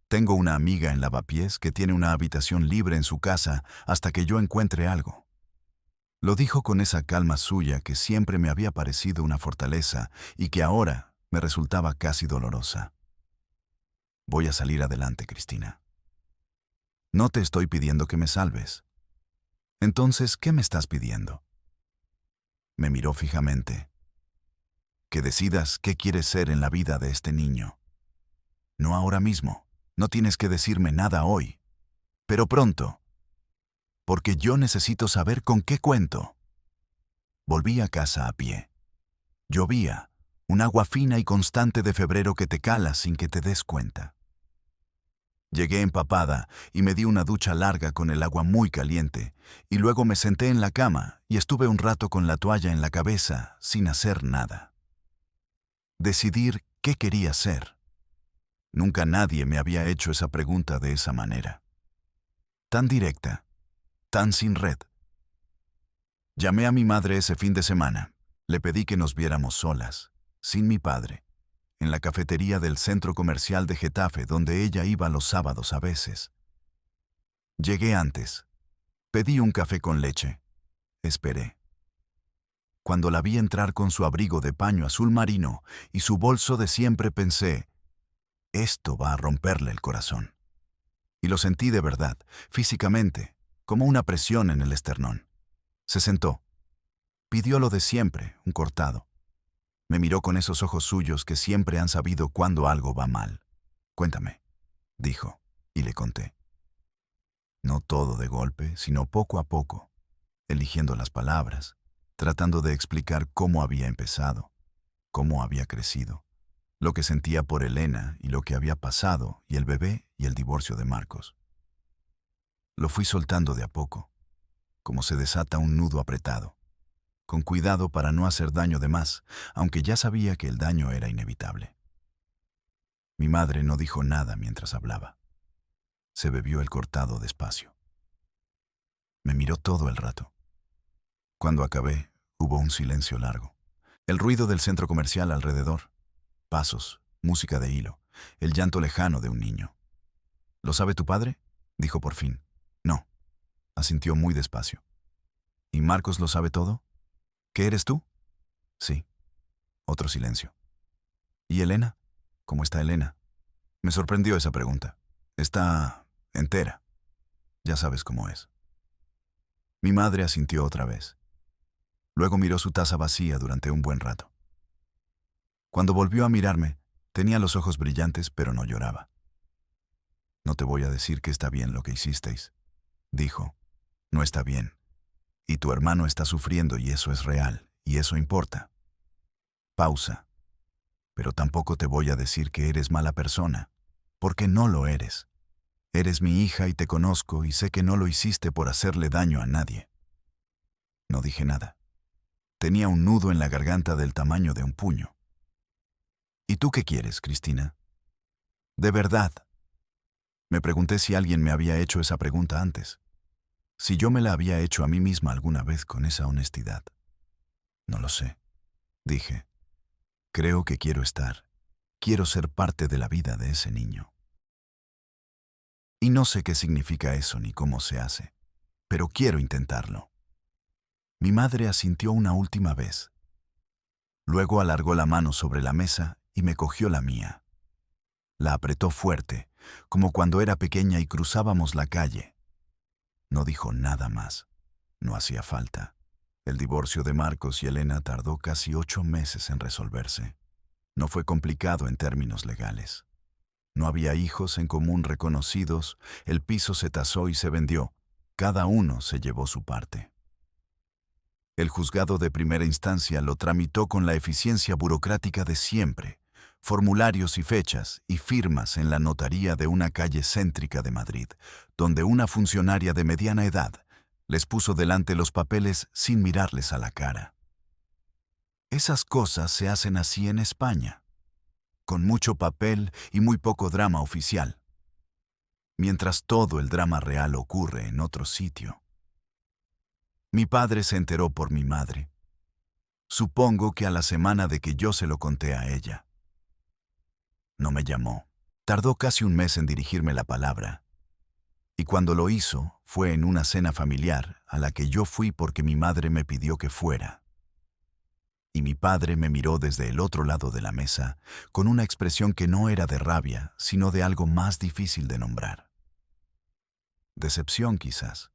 Tengo una amiga en Lavapiés que tiene una habitación libre en su casa hasta que yo encuentre algo. Lo dijo con esa calma suya que siempre me había parecido una fortaleza y que ahora me resultaba casi dolorosa. Voy a salir adelante, Cristina. No te estoy pidiendo que me salves. Entonces, ¿qué me estás pidiendo? Me miró fijamente. Que decidas qué quieres ser en la vida de este niño. No ahora mismo. No tienes que decirme nada hoy. Pero pronto. Porque yo necesito saber con qué cuento. Volví a casa a pie. Llovía, un agua fina y constante de febrero que te cala sin que te des cuenta. Llegué empapada y me di una ducha larga con el agua muy caliente, y luego me senté en la cama y estuve un rato con la toalla en la cabeza sin hacer nada. Decidir qué quería ser. Nunca nadie me había hecho esa pregunta de esa manera. Tan directa. Tan sin red. Llamé a mi madre ese fin de semana. Le pedí que nos viéramos solas, sin mi padre, en la cafetería del centro comercial de Getafe, donde ella iba los sábados a veces. Llegué antes. Pedí un café con leche. Esperé. Cuando la vi entrar con su abrigo de paño azul marino y su bolso de siempre, pensé, esto va a romperle el corazón. Y lo sentí de verdad, físicamente, como una presión en el esternón. Se sentó. Pidió lo de siempre, un cortado. Me miró con esos ojos suyos que siempre han sabido cuando algo va mal. Cuéntame, dijo, y le conté. No todo de golpe, sino poco a poco, eligiendo las palabras, tratando de explicar cómo había empezado, cómo había crecido, lo que sentía por Elena y lo que había pasado, y el bebé y el divorcio de Marcos. Lo fui soltando de a poco, como se desata un nudo apretado, con cuidado para no hacer daño de más, aunque ya sabía que el daño era inevitable. Mi madre no dijo nada mientras hablaba. Se bebió el cortado despacio. Me miró todo el rato. Cuando acabé, hubo un silencio largo. El ruido del centro comercial alrededor. Pasos, música de hilo, el llanto lejano de un niño. ¿Lo sabe tu padre?, dijo por fin. No, asintió muy despacio. ¿Y Marcos lo sabe todo? ¿Qué eres tú? Sí. Otro silencio. ¿Y Elena? ¿Cómo está Elena? Me sorprendió esa pregunta. Está entera. Ya sabes cómo es. Mi madre asintió otra vez. Luego miró su taza vacía durante un buen rato. Cuando volvió a mirarme, tenía los ojos brillantes, pero no lloraba. No te voy a decir que está bien lo que hicisteis, dijo. No está bien. Y tu hermano está sufriendo y eso es real, y eso importa. Pausa. Pero tampoco te voy a decir que eres mala persona, porque no lo eres. Eres mi hija y te conozco y sé que no lo hiciste por hacerle daño a nadie. No dije nada. Tenía un nudo en la garganta del tamaño de un puño. ¿Y tú qué quieres, Cristina? De verdad. Me pregunté si alguien me había hecho esa pregunta antes, si yo me la había hecho a mí misma alguna vez con esa honestidad. No lo sé, dije. Creo que quiero ser parte de la vida de ese niño. Y no sé qué significa eso ni cómo se hace, pero quiero intentarlo. Mi madre asintió una última vez. Luego alargó la mano sobre la mesa y me cogió la mía. La apretó fuerte, como cuando era pequeña y cruzábamos la calle. No dijo nada más. No hacía falta. El divorcio de Marcos y Elena tardó casi 8 meses en resolverse. No fue complicado en términos legales. No había hijos en común reconocidos, el piso se tasó y se vendió. Cada uno se llevó su parte. El juzgado de primera instancia lo tramitó con la eficiencia burocrática de siempre, formularios y fechas y firmas en la notaría de una calle céntrica de Madrid, donde una funcionaria de mediana edad les puso delante los papeles sin mirarles a la cara. Esas cosas se hacen así en España, con mucho papel y muy poco drama oficial, mientras todo el drama real ocurre en otro sitio. Mi padre se enteró por mi madre. Supongo que a la semana de que yo se lo conté a ella. No me llamó. Tardó casi un mes en dirigirme la palabra. Y cuando lo hizo, fue en una cena familiar a la que yo fui porque mi madre me pidió que fuera. Y mi padre me miró desde el otro lado de la mesa con una expresión que no era de rabia, sino de algo más difícil de nombrar. Decepción, quizás.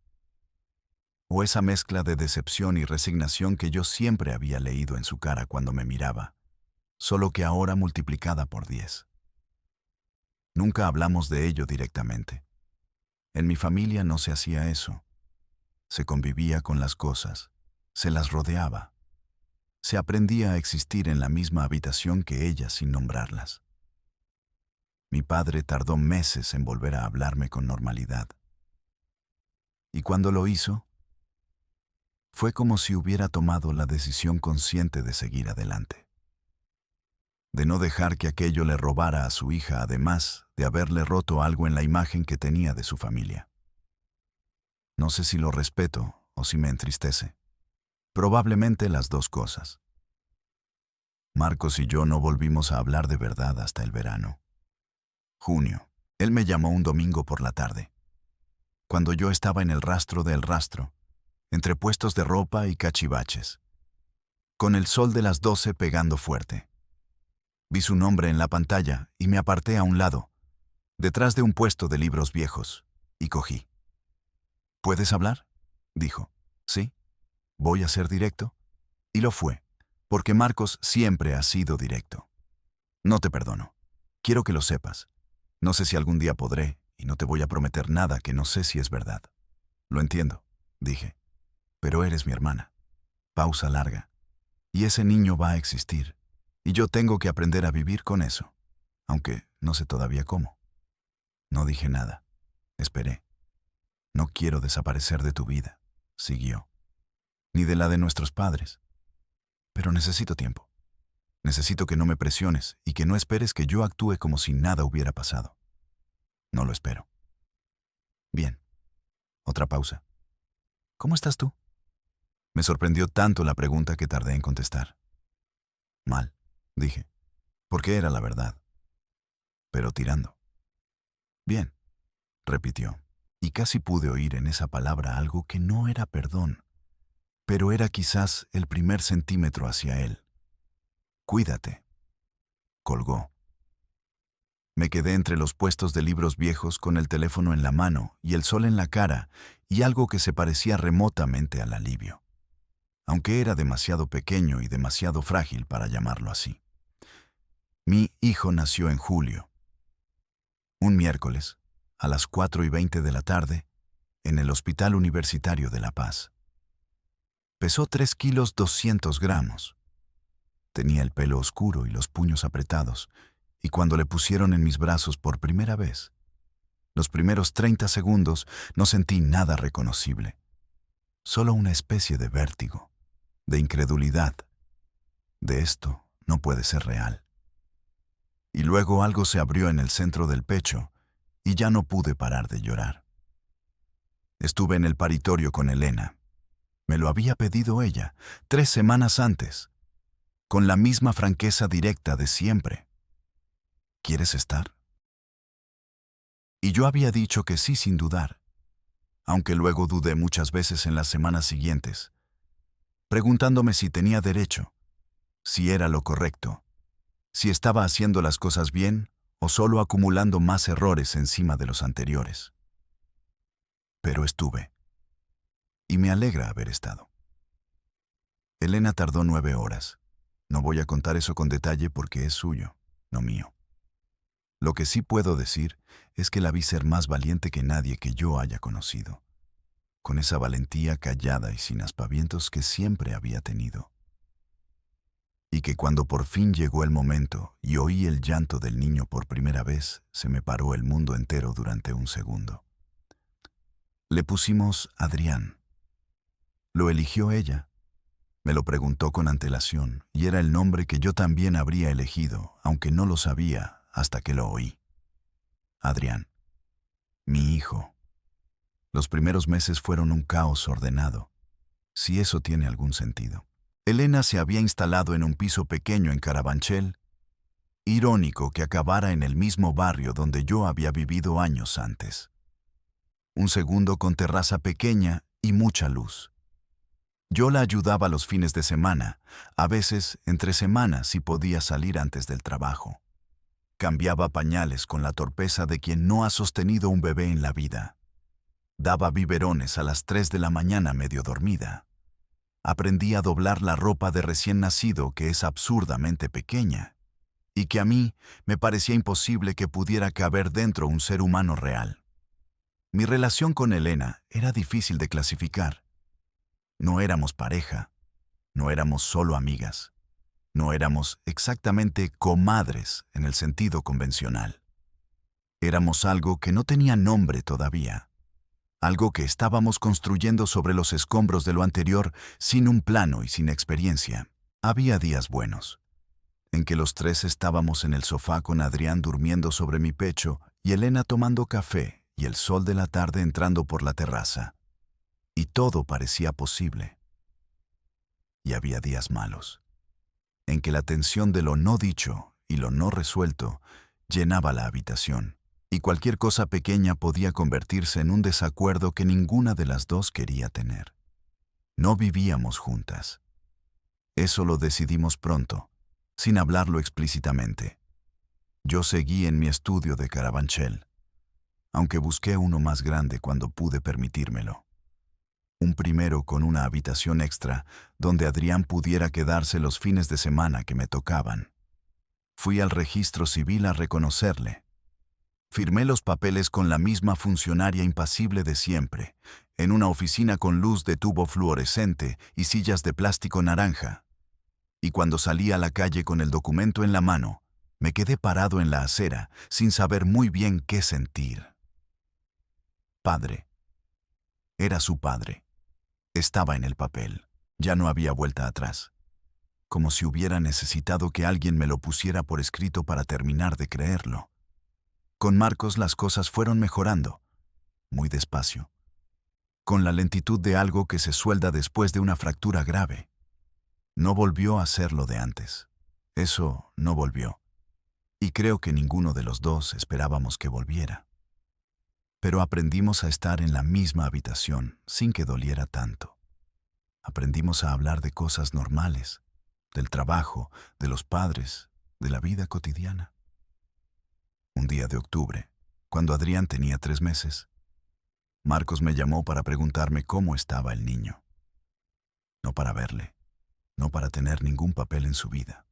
O esa mezcla de decepción y resignación que yo siempre había leído en su cara cuando me miraba, solo que ahora multiplicada por 10. Nunca hablamos de ello directamente. En mi familia no se hacía eso. Se convivía con las cosas, se las rodeaba. Se aprendía a existir en la misma habitación que ellas sin nombrarlas. Mi padre tardó meses en volver a hablarme con normalidad. Y cuando lo hizo, fue como si hubiera tomado la decisión consciente de seguir adelante. De no dejar que aquello le robara a su hija, además de haberle roto algo en la imagen que tenía de su familia. No sé si lo respeto o si me entristece. Probablemente las dos cosas. Marcos y yo no volvimos a hablar de verdad hasta el verano. Junio. Él me llamó un domingo por la tarde, cuando yo estaba en el rastro del rastro, entre puestos de ropa y cachivaches, con el sol de las 12 pegando fuerte. Vi su nombre en la pantalla y me aparté a un lado, detrás de un puesto de libros viejos, y cogí. ¿Puedes hablar?, dijo. Sí, voy a ser directo. Y lo fue, porque Marcos siempre ha sido directo. No te perdono. Quiero que lo sepas. No sé si algún día podré, y no te voy a prometer nada que no sé si es verdad. Lo entiendo, dije. Pero eres mi hermana. Pausa larga. Y ese niño va a existir. Y yo tengo que aprender a vivir con eso, aunque no sé todavía cómo. No dije nada. Esperé. No quiero desaparecer de tu vida, siguió, ni de la de nuestros padres. Pero necesito tiempo. Necesito que no me presiones y que no esperes que yo actúe como si nada hubiera pasado. No lo espero. Bien. Otra pausa. ¿Cómo estás tú? Me sorprendió tanto la pregunta que tardé en contestar. Mal, dije, porque era la verdad. Pero tirando. Bien, repitió, y casi pude oír en esa palabra algo que no era perdón, pero era quizás el primer centímetro hacia él. Cuídate. Colgó. Me quedé entre los puestos de libros viejos con el teléfono en la mano y el sol en la cara y algo que se parecía remotamente al alivio, aunque era demasiado pequeño y demasiado frágil para llamarlo así. Mi hijo nació en julio. Un miércoles, a las 4:20 de la tarde, en el Hospital Universitario de La Paz. Pesó 3 kilos 200 gramos. Tenía el pelo oscuro y los puños apretados, y cuando le pusieron en mis brazos por primera vez, los primeros 30 segundos no sentí nada reconocible. Solo una especie de vértigo, de incredulidad. De esto no puede ser real. Y luego algo se abrió en el centro del pecho, y ya no pude parar de llorar. Estuve en el paritorio con Elena. Me lo había pedido ella, 3 semanas antes, con la misma franqueza directa de siempre. ¿Quieres estar? Y yo había dicho que sí sin dudar, aunque luego dudé muchas veces en las semanas siguientes, preguntándome si tenía derecho, si era lo correcto, si estaba haciendo las cosas bien o solo acumulando más errores encima de los anteriores. Pero estuve, y me alegra haber estado. Elena tardó 9 horas. No voy a contar eso con detalle porque es suyo, no mío. Lo que sí puedo decir es que la vi ser más valiente que nadie que yo haya conocido, con esa valentía callada y sin aspavientos que siempre había tenido. Y que cuando por fin llegó el momento y oí el llanto del niño por primera vez, se me paró el mundo entero durante un segundo. Le pusimos Adrián. Lo eligió ella. Me lo preguntó con antelación y era el nombre que yo también habría elegido, aunque no lo sabía hasta que lo oí. Adrián. Mi hijo. Los primeros meses fueron un caos ordenado, si eso tiene algún sentido. Elena se había instalado en un piso pequeño en Carabanchel. Irónico que acabara en el mismo barrio donde yo había vivido años antes. Un segundo con terraza pequeña y mucha luz. Yo la ayudaba los fines de semana, a veces entre semanas si podía salir antes del trabajo. Cambiaba pañales con la torpeza de quien no ha sostenido un bebé en la vida. Daba biberones a las 3 de la mañana medio dormida. Aprendí a doblar la ropa de recién nacido que es absurdamente pequeña, y que a mí me parecía imposible que pudiera caber dentro un ser humano real. Mi relación con Elena era difícil de clasificar. No éramos pareja, no éramos solo amigas, no éramos exactamente comadres en el sentido convencional. Éramos algo que no tenía nombre todavía, algo que estábamos construyendo sobre los escombros de lo anterior sin un plano y sin experiencia. Había días buenos, en que los 3 estábamos en el sofá con Adrián durmiendo sobre mi pecho y Elena tomando café y el sol de la tarde entrando por la terraza. Y todo parecía posible. Y había días malos, en que la tensión de lo no dicho y lo no resuelto llenaba la habitación, y cualquier cosa pequeña podía convertirse en un desacuerdo que ninguna de las dos quería tener. No vivíamos juntas. Eso lo decidimos pronto, sin hablarlo explícitamente. Yo seguí en mi estudio de Carabanchel, aunque busqué uno más grande cuando pude permitírmelo. Un primero con una habitación extra donde Adrián pudiera quedarse los fines de semana que me tocaban. Fui al registro civil a reconocerle. Firmé los papeles con la misma funcionaria impasible de siempre, en una oficina con luz de tubo fluorescente y sillas de plástico naranja. Y cuando salí a la calle con el documento en la mano, me quedé parado en la acera sin saber muy bien qué sentir. Padre. Era su padre. Estaba en el papel. Ya no había vuelta atrás. Como si hubiera necesitado que alguien me lo pusiera por escrito para terminar de creerlo. Con Marcos las cosas fueron mejorando, muy despacio, con la lentitud de algo que se suelda después de una fractura grave. No volvió a ser lo de antes. Eso no volvió. Y creo que ninguno de los dos esperábamos que volviera. Pero aprendimos a estar en la misma habitación sin que doliera tanto. Aprendimos a hablar de cosas normales, del trabajo, de los padres, de la vida cotidiana. Un día de octubre, cuando Adrián tenía 3 meses, Marcos me llamó para preguntarme cómo estaba el niño. No para verle, no para tener ningún papel en su vida,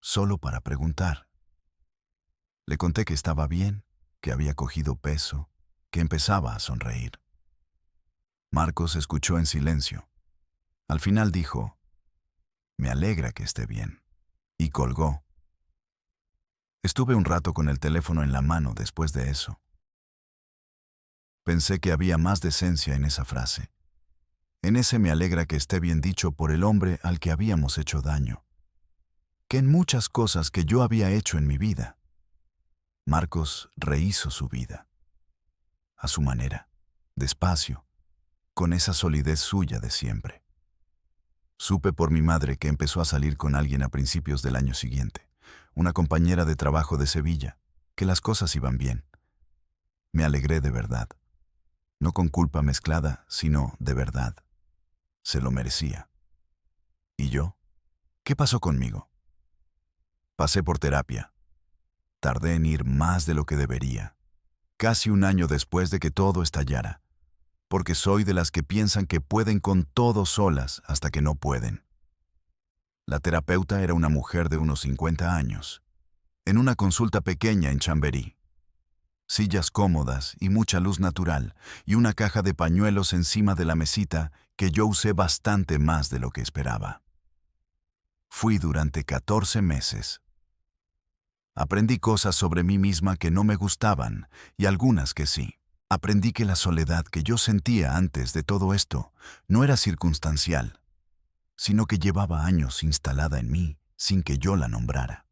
solo para preguntar. Le conté que estaba bien, que había cogido peso, que empezaba a sonreír. Marcos escuchó en silencio. Al final dijo, «Me alegra que esté bien», y colgó. Estuve un rato con el teléfono en la mano después de eso. Pensé que había más decencia en esa frase. En ese me alegra que esté bien dicho por el hombre al que habíamos hecho daño, que en muchas cosas que yo había hecho en mi vida. Marcos rehizo su vida, a su manera, despacio, con esa solidez suya de siempre. Supe por mi madre que empezó a salir con alguien a principios del año siguiente, una compañera de trabajo de Sevilla, que las cosas iban bien. Me alegré de verdad, no con culpa mezclada, sino de verdad. Se lo merecía. ¿Y yo? ¿Qué pasó conmigo? Pasé por terapia. Tardé en ir más de lo que debería, casi un año después de que todo estallara, porque soy de las que piensan que pueden con todo solas hasta que no pueden. La terapeuta era una mujer de unos 50 años, en una consulta pequeña en Chamberí. Sillas cómodas y mucha luz natural, y una caja de pañuelos encima de la mesita que yo usé bastante más de lo que esperaba. Fui durante 14 meses. Aprendí cosas sobre mí misma que no me gustaban y algunas que sí. Aprendí que la soledad que yo sentía antes de todo esto no era circunstancial, sino que llevaba años instalada en mí sin que yo la nombrara.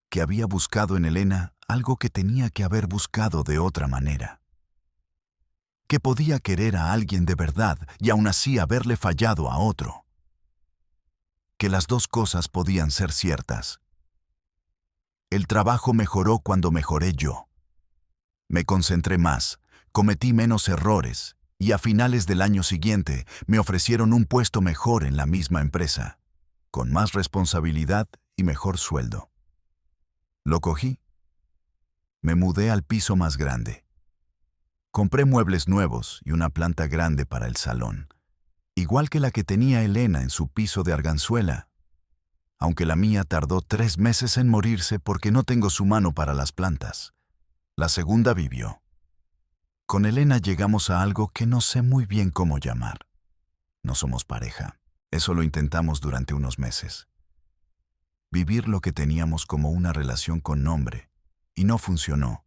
Que había buscado en Elena algo que tenía que haber buscado de otra manera. Que podía querer a alguien de verdad y aún así haberle fallado a otro. Que las dos cosas podían ser ciertas. El trabajo mejoró cuando mejoré yo. Me concentré más, cometí menos errores y a finales del año siguiente me ofrecieron un puesto mejor en la misma empresa, con más responsabilidad y mejor sueldo. Lo cogí. Me mudé al piso más grande. Compré muebles nuevos y una planta grande para el salón, igual que la que tenía Elena en su piso de Arganzuela, aunque la mía tardó 3 meses en morirse porque no tengo su mano para las plantas. La segunda vivió. Con Elena llegamos a algo que no sé muy bien cómo llamar. No somos pareja. Eso lo intentamos durante unos meses. Vivir lo que teníamos como una relación con nombre, y no funcionó.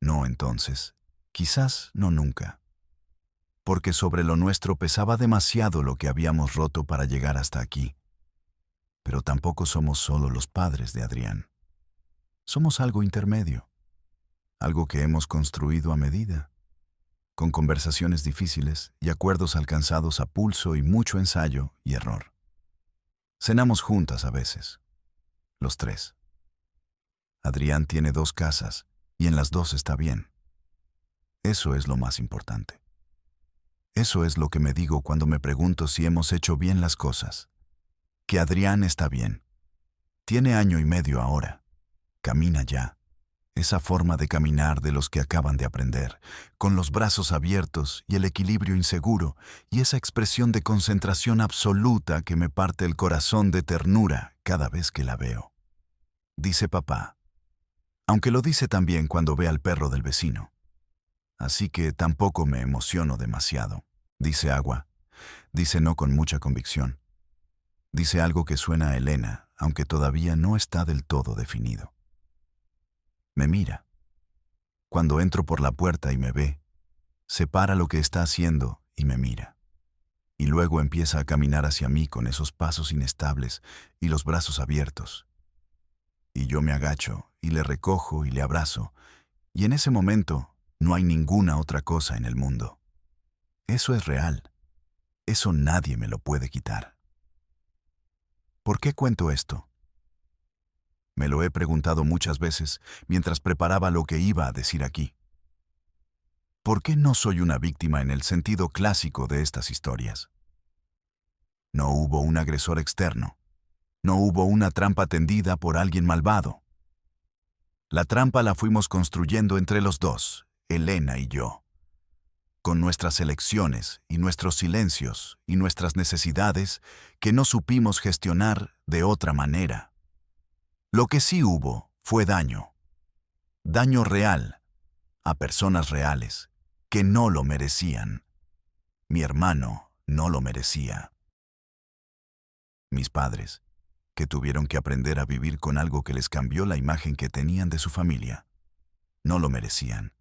No entonces, quizás no nunca. Porque sobre lo nuestro pesaba demasiado lo que habíamos roto para llegar hasta aquí. Pero tampoco somos solo los padres de Adrián. Somos algo intermedio, algo que hemos construido a medida, con conversaciones difíciles y acuerdos alcanzados a pulso y mucho ensayo y error. Cenamos juntas a veces, los tres. Adrián tiene 2 casas y en las 2 está bien. Eso es lo más importante. Eso es lo que me digo cuando me pregunto si hemos hecho bien las cosas. Que Adrián está bien. Tiene 1 año y medio ahora. Camina ya. Esa forma de caminar de los que acaban de aprender, con los brazos abiertos y el equilibrio inseguro, y esa expresión de concentración absoluta que me parte el corazón de ternura cada vez que la veo. Dice papá, aunque lo dice también cuando ve al perro del vecino. Así que tampoco me emociono demasiado. Dice Agua. Dice no con mucha convicción. Dice algo que suena a Elena, aunque todavía no está del todo definido. Me mira. Cuando entro por la puerta y me ve, separa lo que está haciendo y me mira. Y luego empieza a caminar hacia mí con esos pasos inestables y los brazos abiertos. Y yo me agacho y le recojo y le abrazo, y en ese momento no hay ninguna otra cosa en el mundo. Eso es real. Eso nadie me lo puede quitar. ¿Por qué cuento esto? Me lo he preguntado muchas veces mientras preparaba lo que iba a decir aquí. ¿Por qué no soy una víctima en el sentido clásico de estas historias? No hubo un agresor externo. No hubo una trampa tendida por alguien malvado. La trampa la fuimos construyendo entre los dos, Elena y yo, con nuestras elecciones y nuestros silencios y nuestras necesidades que no supimos gestionar de otra manera. Lo que sí hubo fue daño. Daño real, a personas reales, que no lo merecían. Mi hermano no lo merecía. Mis padres, que tuvieron que aprender a vivir con algo que les cambió la imagen que tenían de su familia, no lo merecían.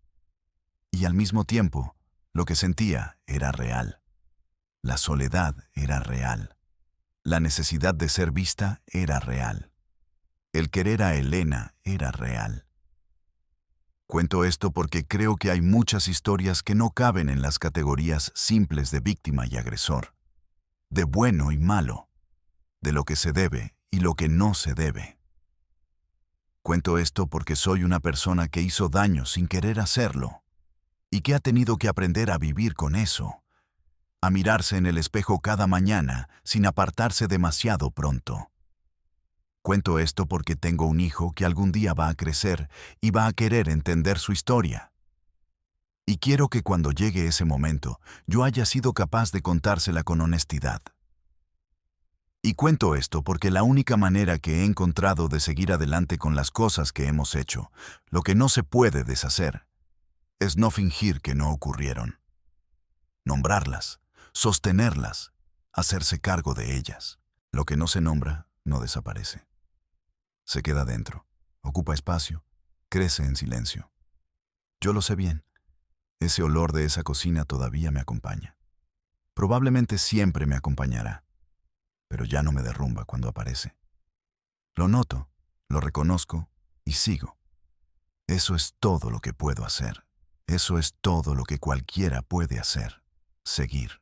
Y al mismo tiempo, lo que sentía era real. La soledad era real. La necesidad de ser vista era real. El querer a Elena era real. Cuento esto porque creo que hay muchas historias que no caben en las categorías simples de víctima y agresor, de bueno y malo, de lo que se debe y lo que no se debe. Cuento esto porque soy una persona que hizo daño sin querer hacerlo y que ha tenido que aprender a vivir con eso, a mirarse en el espejo cada mañana sin apartarse demasiado pronto. Cuento esto porque tengo un hijo que algún día va a crecer y va a querer entender su historia. Y quiero que cuando llegue ese momento, yo haya sido capaz de contársela con honestidad. Y cuento esto porque la única manera que he encontrado de seguir adelante con las cosas que hemos hecho, lo que no se puede deshacer, es no fingir que no ocurrieron. Nombrarlas, sostenerlas, hacerse cargo de ellas. Lo que no se nombra, no desaparece. Se queda dentro, ocupa espacio, crece en silencio. Yo lo sé bien. Ese olor de esa cocina todavía me acompaña. Probablemente siempre me acompañará, pero ya no me derrumba cuando aparece. Lo noto, lo reconozco y sigo. Eso es todo lo que puedo hacer. Eso es todo lo que cualquiera puede hacer. Seguir.